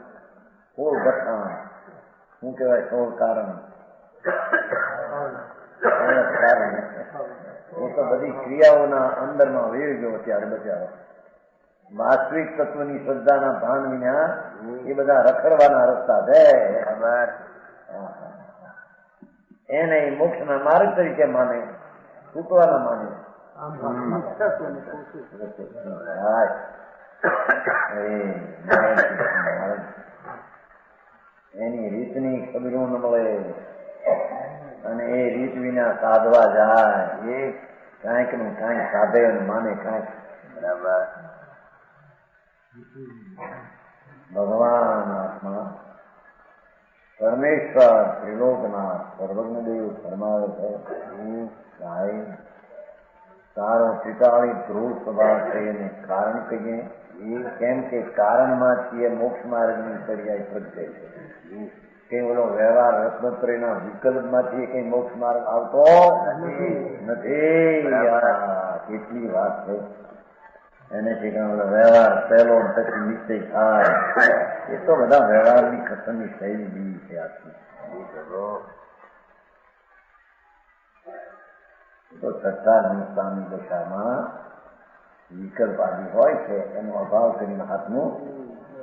સોળ ગઠાણ, શું કહેવાય 16 કારણ, એ તો બધી ક્રિયાઓના અંદરમાં વહી ગયો ત્યારે બચારો. વાસ્તવિક તત્વની શ્રદ્ધાના ભાન વિના એ બધા રખડવાના રસ્તા છે. એને મોક્ષના માર્ગ તરીકે માને, છૂટવાના માને. એની રીતની ખબરો ન મળે અને એ રીત વિના સાધવા જાય એ કાંઈક નું કાંઈક સાધે અને માને કાંઈક. બરાબર. ભગવાન આત્મા પરમેશ્વર ત્રિલોકનાથ સર્વજ્ઞદેવ ફરમાવે છે, ભાઈ તારો ત્રિકાળી ધ્રુવ સ્વભાવ છે એને કારણ કહીએ. કેમ કે કારણમાંથી એ મોક્ષ માર્ગની પર્યાય પ્રગટે છે. કઈ ઓલો વ્યવહાર રત્નત્રયના વિકલ્પમાંથી કઈ મોક્ષ માર્ગ આવતો નથી. કેટલી વાત છે. એને ઠીકાણો વ્યવહાર પહેલો પછી નિશ્ચય થાય. એ તો બધા વ્યવહારની કથનની શૈલી બી છે આખી. તો છઠ્ઠા સંસ્થાની દશામાં વિકલ્પ આદિ હોય છે એનો અભાવ કરીને હાથનું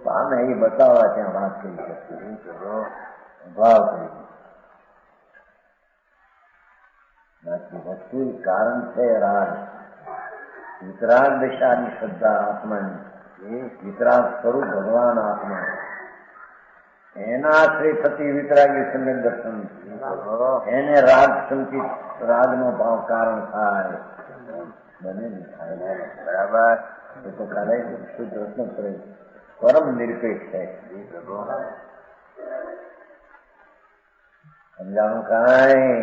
પામે એ બતાવવા ત્યાં વાત કરી શકીએ. અભાવ કરી બાકી વસ્તુ કારણ છે રાગ. વિતરાગ દિશાની શ્રદ્ધા આત્માની, વિતરાગ સ્વરૂપ ભગવાન આત્મા, એના આશ્રય થતી વિતરાગી સંગત દર્શન, એને રાગ સંકિત રાગનો ભાવ કારણ થાય. બને થાય. બરાબર. એ તો કાલે શુદ્ધ રત્ન કરે પરમ નિરપેક્ષ છે. સમજાણું કાંઈ?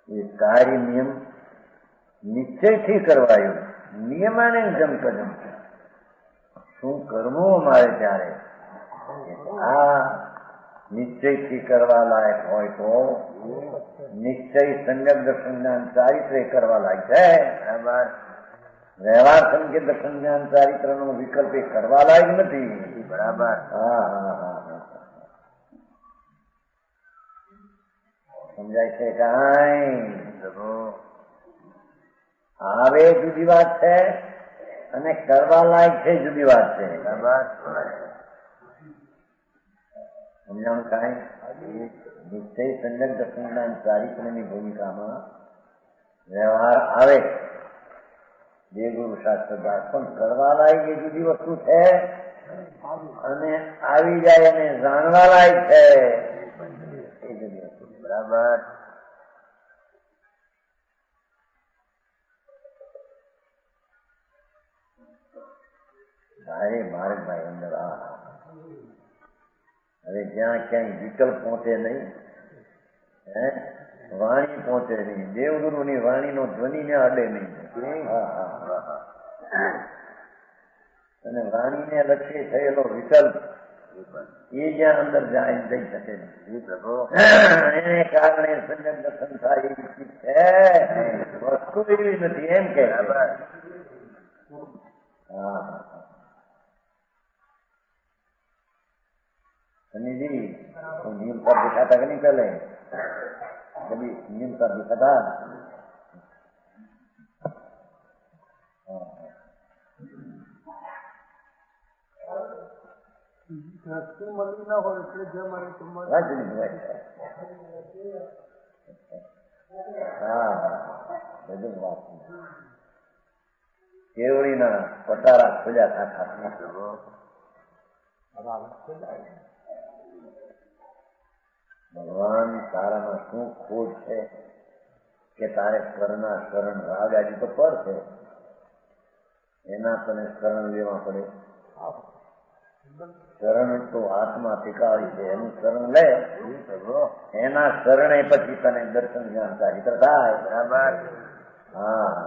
એ કાર્ય નિયમ નિશ્ચયથી કરવાયું. નિયમાને જમકજમ શું કરવું અમારે ત્યારે આ નિશ્ચયથી કરવા લાયક હોય તો નિશ્ચય સંયમ દર્શન જ્ઞાન ચારિત્ર કરવા લાયક છે. બરાબર. વ્યવહાર સંકેત દર્શન જ્ઞાન ચારિત્ર નો વિકલ્પ એ કરવા લાયક નથી. બરાબર. હા હા હા હા સમજાય છે કાંઈ? આવે જુદી વાત છે અને કરવા લાયક છે જુદી વાત છે. બરાબર. સમજાણું કાંઈ? નિશ્ચય સંજક દર્શનના ચારિત્રની ભૂમિકામાં વ્યવહાર આવે બે ગુરુ શાસ્ત્ર પણ કરવા લાયક એ જુદી વસ્તુ છે અને આવી જાય અને જાણવા લાયક છે એ જુદી વસ્તુ. બરાબર. ભાઈ માર્ગભાઈ અંદર હવે જ્યાં ક્યાંય વિકલ્પ પહોંચે નહીં, વાણી પહોંચે નહીં, દેવગુરુની વાણીનો ધ્વનિને અડે નહીં અને વાણીને લક્ષ્ય થયેલો વિકલ્પ એ જ્યાં અંદર જાય જઈ શકે નહીં. એને કારણે સંજક દર્શન થાય એવી ચીજ છે, વસ્તુ એવી નથી એમ કે. હા સનીજી નિયમ પર દિખાતા કે નહીં? પહેલે કभी નિયમ પર દિખાતા? મળી ના હોય એટલે જે મારે બધું વાત કેવડીના પટારા ખોલ્યા ખાતા. ભગવાન તારામાં શું ખોટ છે કે તારે સ્વરના શરણ રાગ આદિ તો પર છે એના તને શરણ લેવા પડે. શરણ તો આત્મા ટીકાવી છે એનું શરણ લે, એના શરણે પછી તને દર્શન જ્ઞાન ચારિત્ર થાય. બરાબર. હા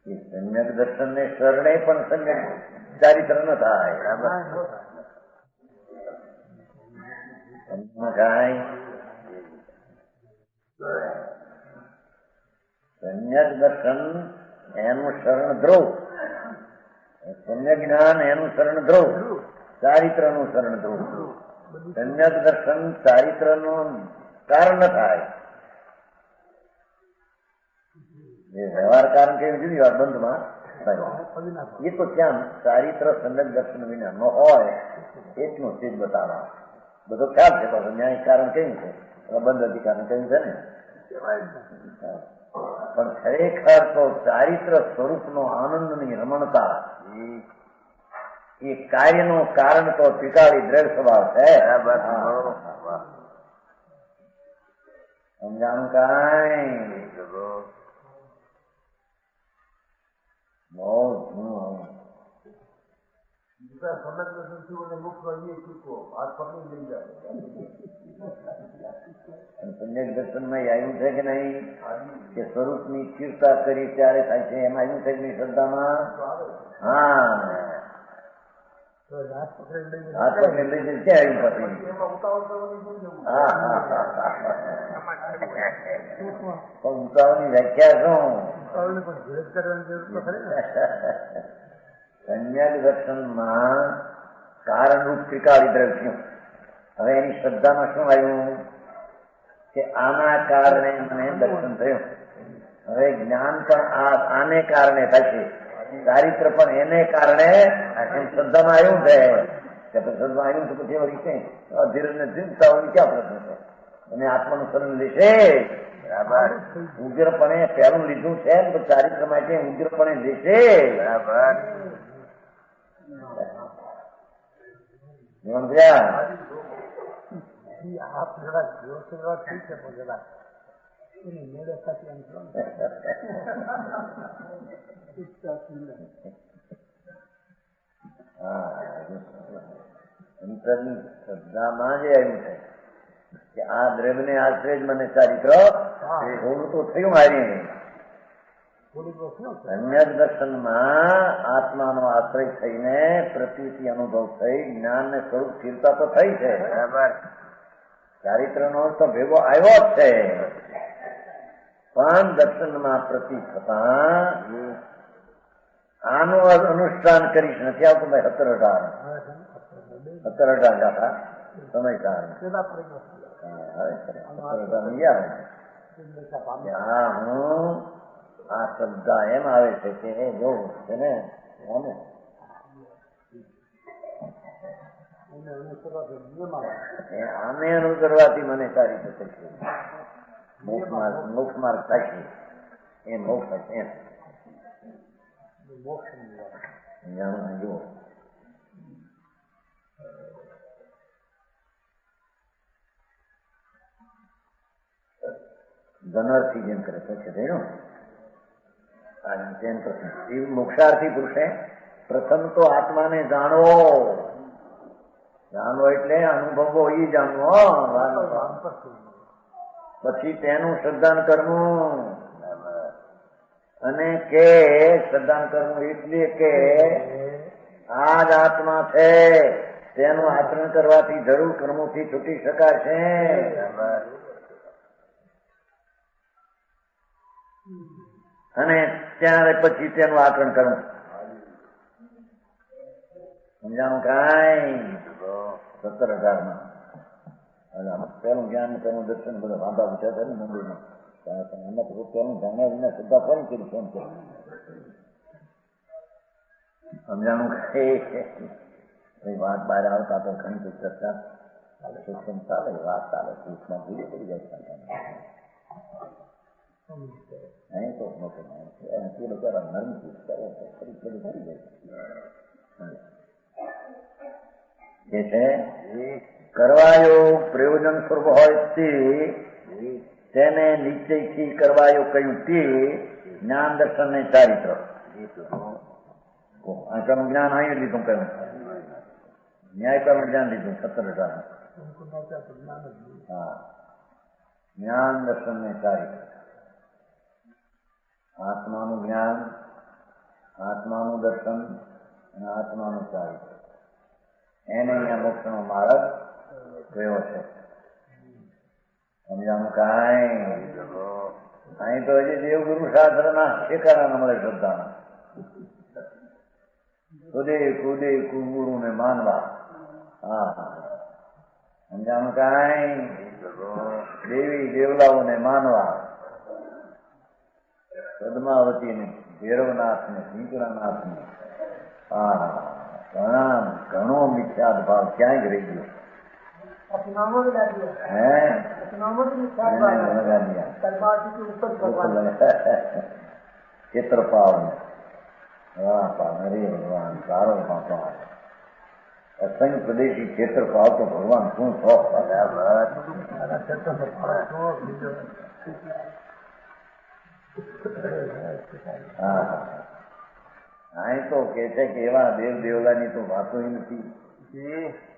એ સમ્યક દર્શન ને શરણે પણ સમ્યક ચારિત્ર ન થાય. બરાબર. સમ્યક દર્શન એનું શરણ ધ્રુવ, સમ્યક જ્ઞાન એનું શરણ ધ્રુવ, ચારિત્રનું શરણ ધ્રુવ. સમ્યક દર્શન ચારિત્રનું કારણ થાય. જે વ્યવહાર કારણ કેવી જુદી વાત બંધમાં એ તો ક્યાં ચારિત્ર સમ્યક દર્શન વિના ન હોય એટલું ચીજ બતાવવા. બધો ખ્યાલ છે પાછો ન્યાય કારણ કેવું છે, બંધ અધિકારણ કેવું છે ને. પણ ખરેખર તો ચારિત્ર સ્વરૂપનો આનંદની રમણતા એ કાર્યનું કારણ તો ત્રિકાળી દ્રઢ સ્વભાવ છે. સમજાણું કાંઈ બહુ સમ્યક દર્શનમાં આવ્યું છે કે નહીં કે સ્વરૂપની ચિરતા કરી ત્યારે થાય છે, એમ આવ્યું છે કે નહીં શ્રદ્ધામાં? હા, હાથ પકડી લઈ જઈ ક્યાં આવ્યું પછી? હા હા હા પણ ઉતાવળની વ્યાખ્યા શું? સમ્યક દર્શનમાં કારણરૂપ ત્રિકાળી દ્રવ્ય. હવે એની શ્રદ્ધામાં શું આવ્યું કે આના કારણે મને દર્શન થયું. હવે જ્ઞાન પણ આને કારણે થશે, ચારિત્ર પણ એને કારણે એમ શ્રદ્ધામાં આવ્યું છે. શ્રદ્ધામાં આવ્યું તો પછી વળી કઈ ધીરજ ને ચિંતાઓની ક્યાં પ્રશ્ન છે? અને આત્માનું શરણ લેશે. બરાબર, ઉગ્રપણે પહેલું લીધું છે તો ચારિત્ર માટે ઉગ્રપણે લેશે. બરાબર, શ્રદ્ધામાં જે આવ્યું છે કે આ દ્રવ્ય ને આશ્રય જ મને ચારિત્ર થોડું તો થયું મારી. સમ્યક દર્શનમાં આત્માનો આશ્રય થઈને પ્રતીતિ અનુભવ થઈ, જ્ઞાન ને સ્વરૂપ સ્થિરતા તો થઈ છે. બરાબર, ચારિત્ર નો તો ભેગો આવ્યો જ છે, પણ દર્શનમાં પ્રતીત થતા આનું અનુષ્ઠાન કરીશ નથી આવતું. ભાઈ 17-18 ગાથા સમય કારણે હું આ શ્રદ્ધા એમ આવે છે કે જો છે ને આને અનુસરવાથી મને સારી રીતે થશે, મોક્ષ માર્ગ થશે. એ મોક્ષ હશે એમ જુઓ. ધનર્થી જેમ કરે છે મોક્ષાર્થી પુરુષે પ્રથમ તો આત્માને જાણવો. જાણવો એટલે અનુભવો એ જાણવો, પછી તેનું શ્રદ્ધાન કરવું. અને કે શ્રદ્ધાન કરવું એટલે કે આ જ આત્મા છે, તેનું આચરણ કરવાથી જરૂર કર્મોથી છૂટી શકાશે. અને ત્યારે પછી તેનું આચરણ કરવું. સમજાણું કાંઈ? 17-18 પેલું જ્ઞાન તેનું દર્શન બધા વાંધા ઉઠ્યા છે ને મંદિરમાં. એમાં તો પેલું જાણ્યા વિના શ્રદ્ધા ફરી કરી કેમ છે? સમજાણું કઈ વાત બહાર આવતા તો ઘણી ચર્ચા ચાલે, શિક્ષણ ચાલે, વાત ચાલે, શીખમાં ધીરે પડી જાય. અહીં તો મોટો માણસ છે, તે બચારા નરમથી કરે તો ફરી ફરી થઈ જાય. જે છે કરવાયો પ્રયોજન સ્વરૂપ હોય તેને નિશ્ચયથી કરવાયો કહ્યું તે જ્ઞાન દર્શન ને ચારિત્ર. આનું જ્ઞાન અહીં લીધું કહ્યું, ન્યાયકરણ જ્ઞાન લીધું 17-18. હા, જ્ઞાન દર્શન ને ચારિત્ર. આત્માનું જ્ઞાન, આત્માનું દર્શન અને આત્માનું ચારિત્ર, એને અહીંયા મોક્ષનો માર્ગ કયો છે. સમજાણું કાંઈ? અહીં તો હજી દેવગુરુ શાસ્ત્રના ઠેકાણા મળે શ્રદ્ધાના. કુદે કુદે કુગુરુ ને માનવા. હા સમજાણું કાંઈ? દેવી દેવલાઓને માનવા, પદ્માવતી ને ભૈરવનાથ ને શંકરનાથ ને. હા ઘણો મિથ્યાદ ભાવ ક્યાંય રહી ગયો. ચિત્રપાલ હરે ભગવાન સારો બાપા અસંગ પ્રદેશી ક્ષેત્રપાલ તો ભગવાન શું શોખ. અહીં તો કે છે કે એવા દેવ દેવલાની તો વાતો નથી,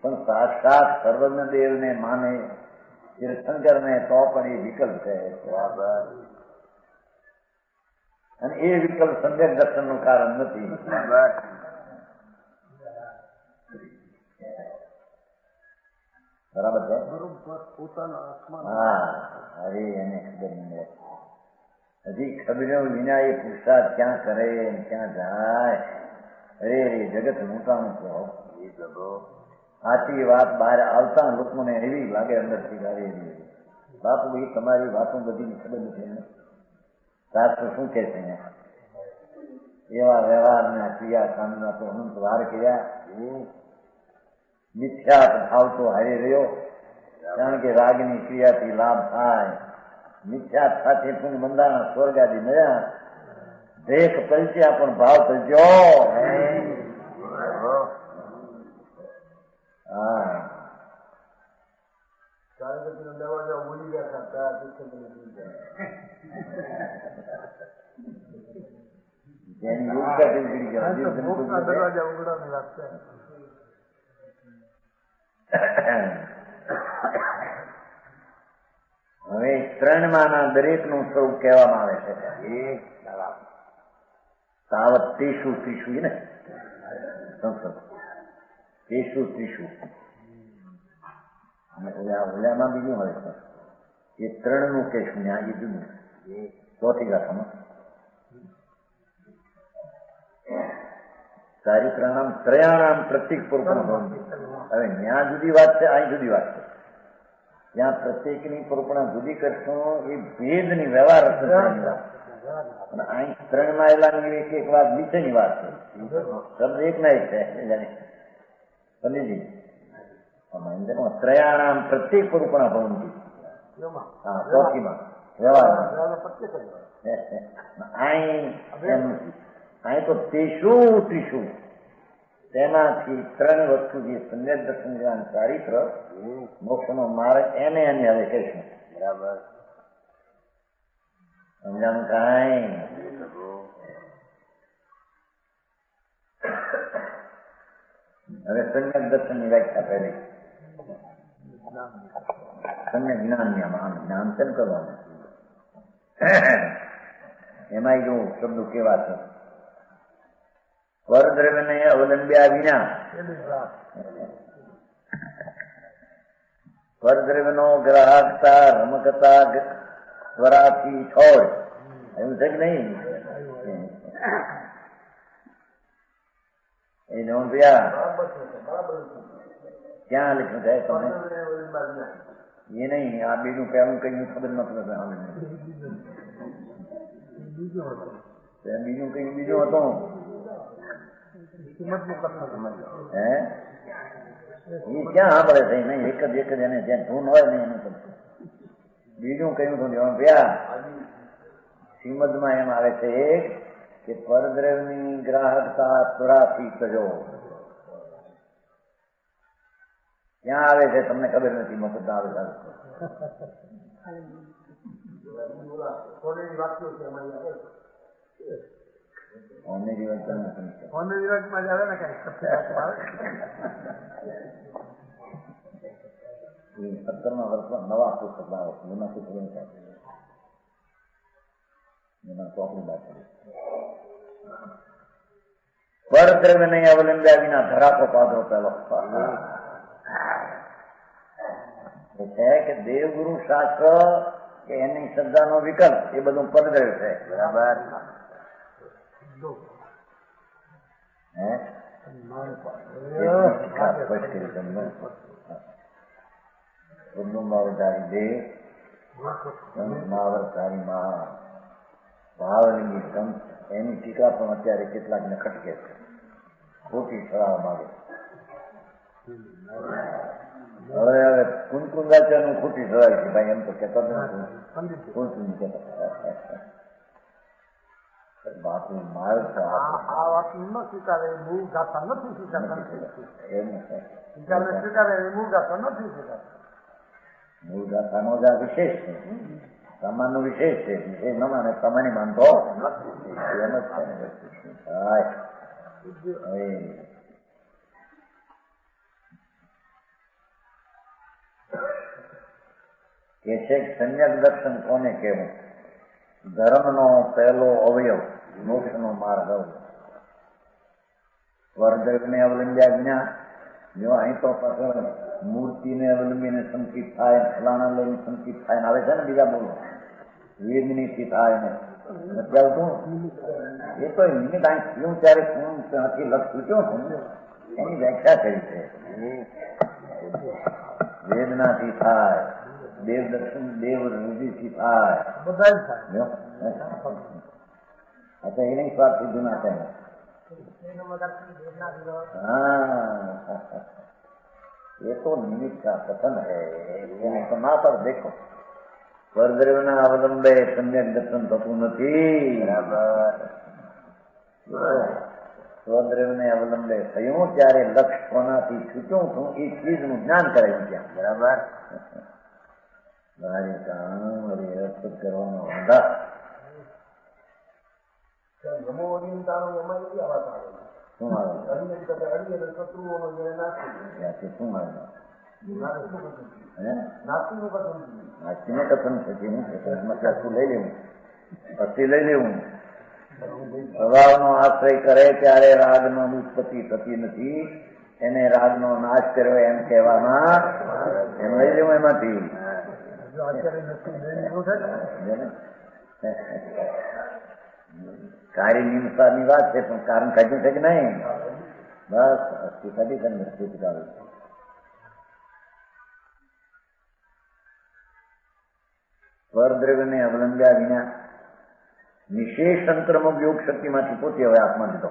પણ સાક્ષાત સર્વજ્ઞ દેવને માને તીર્થંકરને તો પણ એ વિકલ્પ છે. અને એ વિકલ્પ સમ્યક દર્શનનું કારણ નથી. બરાબર છે. હા અરે એને ખબર નહીં, હજી ખબર વિના એ પુરુષાર્થ ક્યાં કરે ક્યાં જાય. અરે રે જગત મોટાનું કહો. સાચી વાત બહાર આવતા લોકોને એવી લાગે અંદરથી ગાડી બાપુ ભાઈ તમારી વાતો બધી ખબર નથી. શાસ્ત્ર શું કે છે? એવા વ્યવહારના ક્રિયાકાંડના તો અનંત વાર કર્યા. મિથ્યાત ભાવ તો હારી રહ્યો, કારણ કે રાગની ક્રિયાથી લાભ થાય. મિથ્યાત સાથે પુણ્ય બંધાણા સ્વર્ગાદી મળ્યા. દેખ પલચ્યા પણ ભાવ પલચ્યો. હવે ત્રણમાંના દરેકનું સ્વરૂપ કહેવામાં આવે છે. તાવત ત્રીસુ ત્રીસુ ને ત્રીસુ ત્રીસુ ઓલામાં બીજું હોય છે એ ત્રણનું કે શું આ જુદું. ચોથી ગાથામાં ચારિત્રાણામ ત્રયાણામ પ્રત્યેક પૂર્ણ. હવે ત્યાં જુદી વાત છે, અહીં જુદી વાત છે. ત્યાં પ્રત્યેકની પૂર્ણ જુદી કરશું એ ભેદની વ્યવહાર અને અહીં ત્રણમાં એલાની એક વાત નીચેની વાત છે. શબ્દ એક ના એક છે. સમજી ત્રયાણામ પ્રત્યેક પૂર્ણ ભવંતી. હા ચોથીમાં વ્યવહારમાં અહીં તો ત્રીસું ત્રીસું તેમાંથી ત્રણ વસ્તુ જે સમ્યક દર્શન જ્ઞાન ચારિત્ર મોક્ષનો માર્ગ એને હવે કહીશું. બરાબર સમજાણું કાંઈ? હવે સમ્યક દર્શનની વ્યાખ્યા પહેલી સમ્યક જ્ઞાન જ્ઞાન કેમ કરવાનું એમાં જો શબ્દો કેવા છે. પરદ્રવ્યને અવલંબ્યા વિના પરદ્રવ્યનો ગ્રાહકતા રમકતા સ્વરાથી છોડ એવું છે કે નહીં? એ નોંધ્યા ક્યાં લખ્યું છે તમે? એ નહીં, આ બીજું પહેલું કઈ ખબર નથી. બીજું કઈ બીજું હતું. હે એ ક્યાં સાંભળે છે? નહીં, એક જ એને જ્યાં ધૂન હોય ને એનું બીજું કયું હતું પ્યા. શ્રીમદમાં એમ આવે છે કે પરદ્રવ્યની ગ્રાહકતા ત્વરાથી તજો. ક્યાં આવે છે તમને ખબર નથી. મફત આવે સત્તરમાં વર્ષમાં નવા પુસ્તક આવે છે એમાંથી પૂરું થાય એમાં તો આપણી વાત પરદ્રવ્ય નહીં અવલંબ્યા વિના ધરાકો પાદરો પેલો છે કે દેવગુરુ શાસ્ત્ર કે એની શ્રદ્ધાનો વિકલ્પ એ બધું પરદ્રવ્ય છે. બરાબર. ભાવલિંગી સંત એની ટીકા પણ અત્યારે કેટલાકને ખટકે છે, ખોટી ચડાવવા માંગે. હવે કુંદકુંદાચાર્યનું ખોટી ચડાવી છે ભાઈ, એમ તો કહેતો નથી કહેતા. બાપુ માર આ વાત ન સ્વીકારે મૂળ ગાથા નથી સ્વીકારતા. સ્વીકારે મૂળ ગાથા નથી સ્વીકારતા. મૂળ ગાથાનો જ આ વિશેષ છે, સામાનનો વિશેષ છે. વિશેષ ન માને સામાન્ય માનતો એમ જ છે. કે છે સમ્યક દર્શન કોને કહેવું? ધર્મનો પહેલો અવયવ, મોક્ષનો માર્ગ. વર્ધકને અવલંબ્યા જ્ઞાન. જો અહીં તો પાછળ મૂર્તિને અવલંબીને સંકિત થાય, ફલાણા લઈને સંકિત થાય આવે છે ને બીજા બોલો, વેદનીથી થાય ને નથી આવતું. એ તો નિમિત્ત અહીં થયું ત્યારે શું ત્યાંથી લક્ષ સૂચ્યો એની વ્યાખ્યા કરી છે. વેદનાથી થાય, દેવ દર્શન દેવ રૂઢિથી થાય, બધા થાય. અચ્છા એ નહીં સ્વાર્થી જૂના છે. हाँ, ये तो निमित्त का कथन है. कहाँ पर देखो પરદ્રવ્યના અવલંબે સમ્યક દર્શન થતું નથી. સ્વદ્રવ્યને અવલંબે થયું ત્યારે લક્ષ કોનાથી છૂટ્યું છું એ ચીજનું જ્ઞાન કરાયું ત્યાં. બરાબર. મારી કામ અર્થ કરવાનો અંદાજ નમો અનિતાનો એમાં એવી વાત આવે. શું આવે? શત્રુઓનો જે નાસ્તી શું આવે? નાસ્તીનું કથન. નાસ્તીને કથન થતી શું લઈ લેવું? પછી લઈ લેવું. સ્વભાવનો આશ્રય કરે ત્યારે રાગનો ઉત્પત્તિ થતી નથી. એને રાગનો નાશ કર્યો એમ કહેવામાં એમ લઈ લેવું એમાંથી. કાર્ય નિયમસારની વાત છે પણ કારણ કાઢ્યું છે કે નહીં? બસ અસ્થિ કાઢી છે ને સ્થિતિ કાઢી. પરદ્રવ્યને અવલંબ્યા વિના નિશેષ અંતર્મુખ યોગ શક્તિમાંથી પોતે હવે આત્મા લીધો.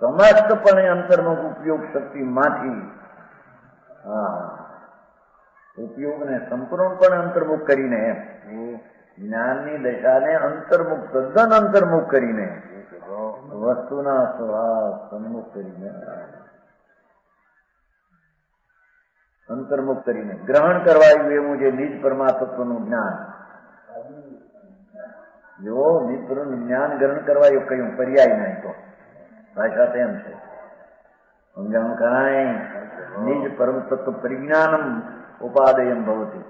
સમસ્તપણે અંતર્મુખ ઉપયોગ શક્તિમાંથી ઉપયોગને સંપૂર્ણપણે અંતર્મુખ કરીને જ્ઞાનની દશાને અંતર્મુખ તદ્દન અંતર્મુખ કરીને વસ્તુના સ્વભાવ સન્મુખ કરીને અંતર્મુખ કરીને ગ્રહણ કરવાયું એવું જે નિજ પરમાત્મનું જ્ઞાન. જો નિજ જ્ઞાન ગ્રહણ કરવાયું કયું પર્યાય નહીં તો ભાષા તેમ છે. સમજાણું કાંઈ નિજ પરમ તત્વ પરિજ્ઞાનમ ઉપાદેયમ ભવતી.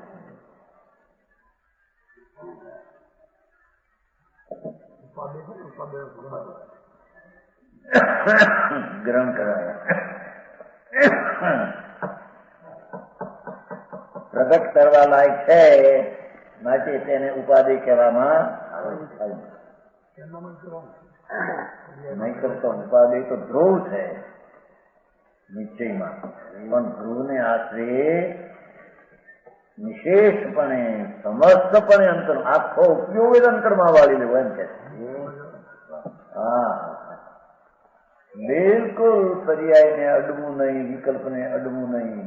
ગ્રહણ કરાય પ્રગટ કરવા લાયક છે માટે તેને ઉપાધિ કહેવામાં આવે. નહીં કરતો ઉપાધિ તો ધ્રુવ છે નિશ્ચયમાં, પણ ધ્રુવને આશરે નિશેષપણે સમસ્તપણે અંતર આખો ઉપયોગ જ અંતરમાં વાળી લેવો એમ કે હા બિલકુલ પર્યાયને અડવું નહીં, વિકલ્પને અડવું નહીં.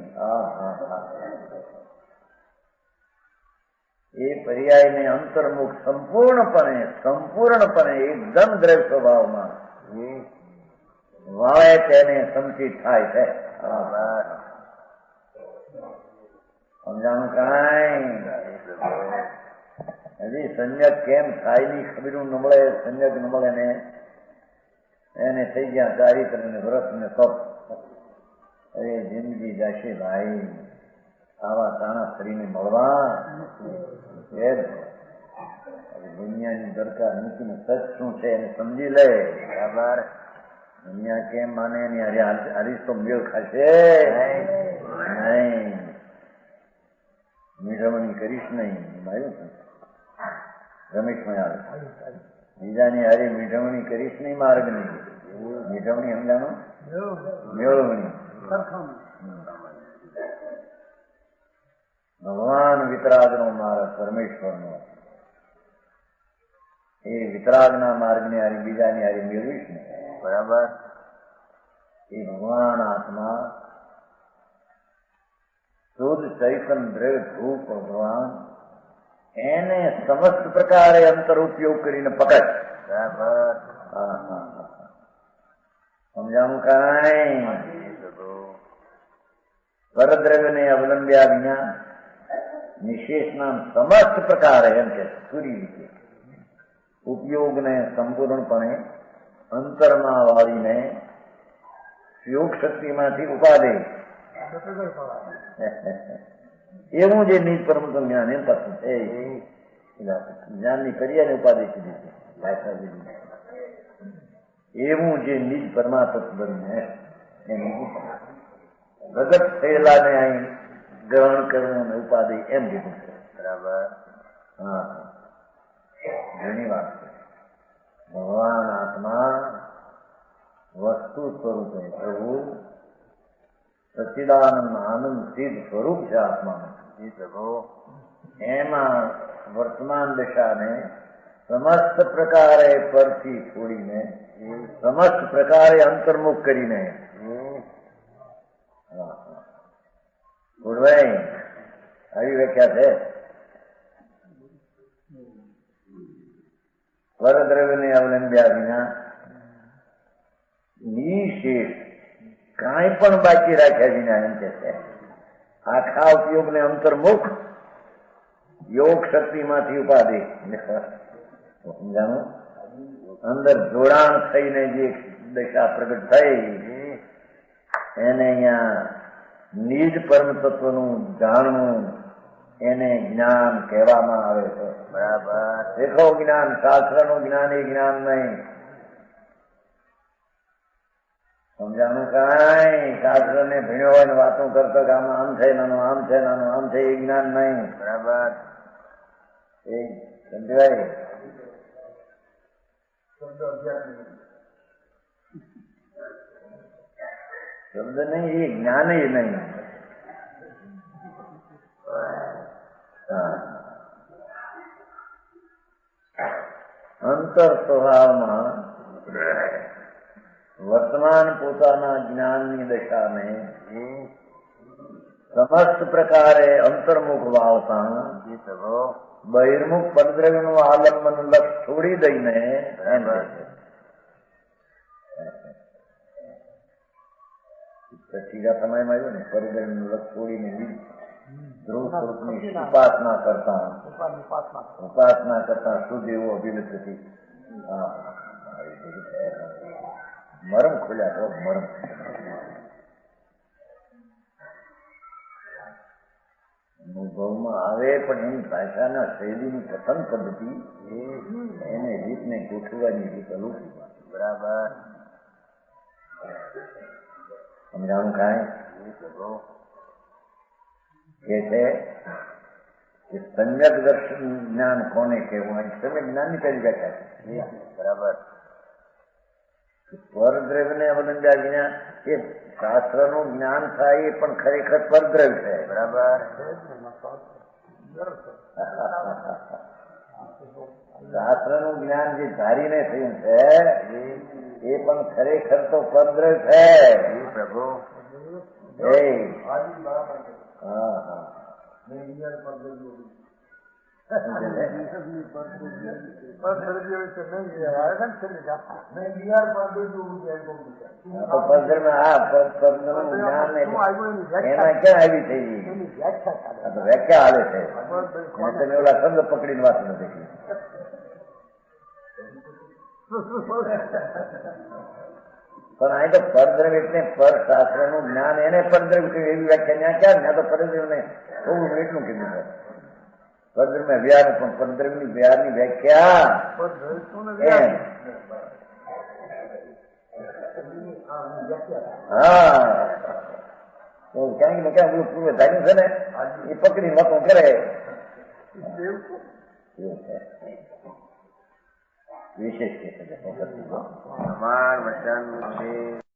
એ પર્યાયને અંતર્મુખ સંપૂર્ણપણે એકદમ દ્રવ્ય સ્વભાવમાં વાળે તેને સંચિત થાય છે. સમજાણું કાંઈ? હજી સંયક કેમ થાય ની ખબીરું ન મળે. સંયક ન મળે ને એને થઈ ગયા ચારિત્ર ને વ્રત ને તપ. અરે જિંદગી જશે ભાઈ, આવા તાણા ફરીને મળવા દુનિયાની દરકાર મૂકીને સચ શું છે એને સમજી લે. બરાબર. દુનિયા કેમ માને એની હારીશ તો મેળ ખાશે નહીં. મીઠવણી કરીશ નહીં એમ આવ્યું છે રમેશમાં આવે બીજાની હારી મીઠવણી કરીશ નહીં માર્ગ નહીં મીઠવણી સમજાણો મેળવણી ભગવાન વિતરાગનો માર્ગ પરમેશ્વરનો એ વિતરાગના માર્ગની હારી બીજાની હારી મેળવીશ ને બરાબર એ ભગવાન આત્મા શુદ્ધ ચૈતન દ્રવ્ય ધૂપ ભગવાન એને સમસ્ત પ્રકારે અંતર ઉપયોગ કરીને પકડ બરાબર સમજાવું કાંઈ પરદ્રવ્યને અવલંબ્યા વિના નિશેષના સમસ્ત પ્રકારે એમ કે પૂરી રીતે ઉપયોગને સંપૂર્ણપણે અંતરમાં વાળીને યોગ શક્તિમાંથી ઉપાદે એવું જે નિજ પરમ જ્ઞાન એમ પાછું છે જ્ઞાનની કરિયાને ઉપાધિ કીધી છે ભાષા દીધી એવું જે નિજ પરમાત્મને એનું પ્રગટ થયેલાને અહીં ગ્રહણ કરવું ઉપાધિ એમ કીધું છે બરાબર હા ઘણી વાત છે ભગવાન આત્મા વસ્તુ સ્વરૂપે પ્રભુ સચ્ચિદાનંદ આનંદ સિદ્ધ સ્વરૂપ છે આત્માનું એ પ્રભુ એમાં વર્તમાન દશાને સમસ્ત પ્રકારે પરથી છોડીને સમસ્ત પ્રકારે અંતર્મુખ કરીને ગુડભાઈ આવી વ્યાખ્યા છે પરદ્રવ્યને અવલંબ્યા વિના નિશેષ કાંઈ પણ બાકી રાખ્યા વિના એમ કે છે આખા ઉપયોગને અંતર્મુખ યોગ શક્તિમાંથી ઉપાધિ સમજાણું અંદર જોડાણ થઈને જે દશા પ્રગટ થઈ એને અહીંયા નિજ પરમ તત્વનું જાણવું એને જ્ઞાન કહેવામાં આવે છે બરાબર દેખો જ્ઞાન શાસ્ત્રનું જ્ઞાન એ જ્ઞાન નહીં સમજાણું કાંઈ શાસ્ત્ર ને ભીણ્યો હોય ને વાતો કરતો કે આમાં આમ છે નાનું આમ છે નાનું આમ છે એ જ્ઞાન નહીં બરાબર એ સમજાય શબ્દ નહીં એ જ્ઞાન જ નહીં અંતર સ્વભાવમાં વર્તમાન પોતાના જ્ઞાનની દશાને સમસ્ત પ્રકારે અંતર્મુખ વાવતા બહિર્મુખ પરદ્રવ્યનું આલંબન લક્ષ છોડી દઈને ત્રીજા સમયમાં આવ્યું ને પરદ્રવ્યનું લક્ષ છોડીને ધ્રુવ સ્વરૂપની ઉપાસના કરતા શુદ્ધ એવું અભિવ્યક્તિ મરમ ખોલ્યા તો મરમ અનુભવમાં આવે પણ એની ભાષાના શૈલીની કથન પદ્ધતિ એને રીતને ગોઠવવાની રીત અલગ બરાબર સમજાણું કાંઈ કે છે કે સમ્યક દર્શન જ્ઞાન કોને કહેવું સમ્યક જ્ઞાનની કઈ વ્યાખ્યા છે બરાબર પરદ્રવ્યને અવલંબ્યા વિના એ શાસ્ત્રનું જ્ઞાન થાય એ પણ ખરેખર પરદ્રવ્ય છે બરાબર શાસ્ત્રનું જ્ઞાન જે ધારીને થયું છે એ પણ ખરેખર તો પરદ્રવ્ય છે પ્રભુ વ્યાખ્યા હાલે છે તમે ઓલા શબ્દ પકડીને વાત નથી પણ અહીં તો પરદ્રવ્ય એટલે પર શાસ્ત્ર નું જ્ઞાન એને પરદ્રવ્ય કહ્યું એવી વ્યાખ્યા ક્યાં ત્યાં તો પરદ્રવ્ય ને થોડું એટલું કીધું છે પરદ્રવ્ય વ્યાર પણ પરદ્રવ્યની વ્યારની વ્યાખ્યા હા તો ક્યાંક ને ક્યાંક બધું પૂર્વ ધાર્યું છે ને એ પકડી મતો કરે એવું છે વિશેષ કે છે.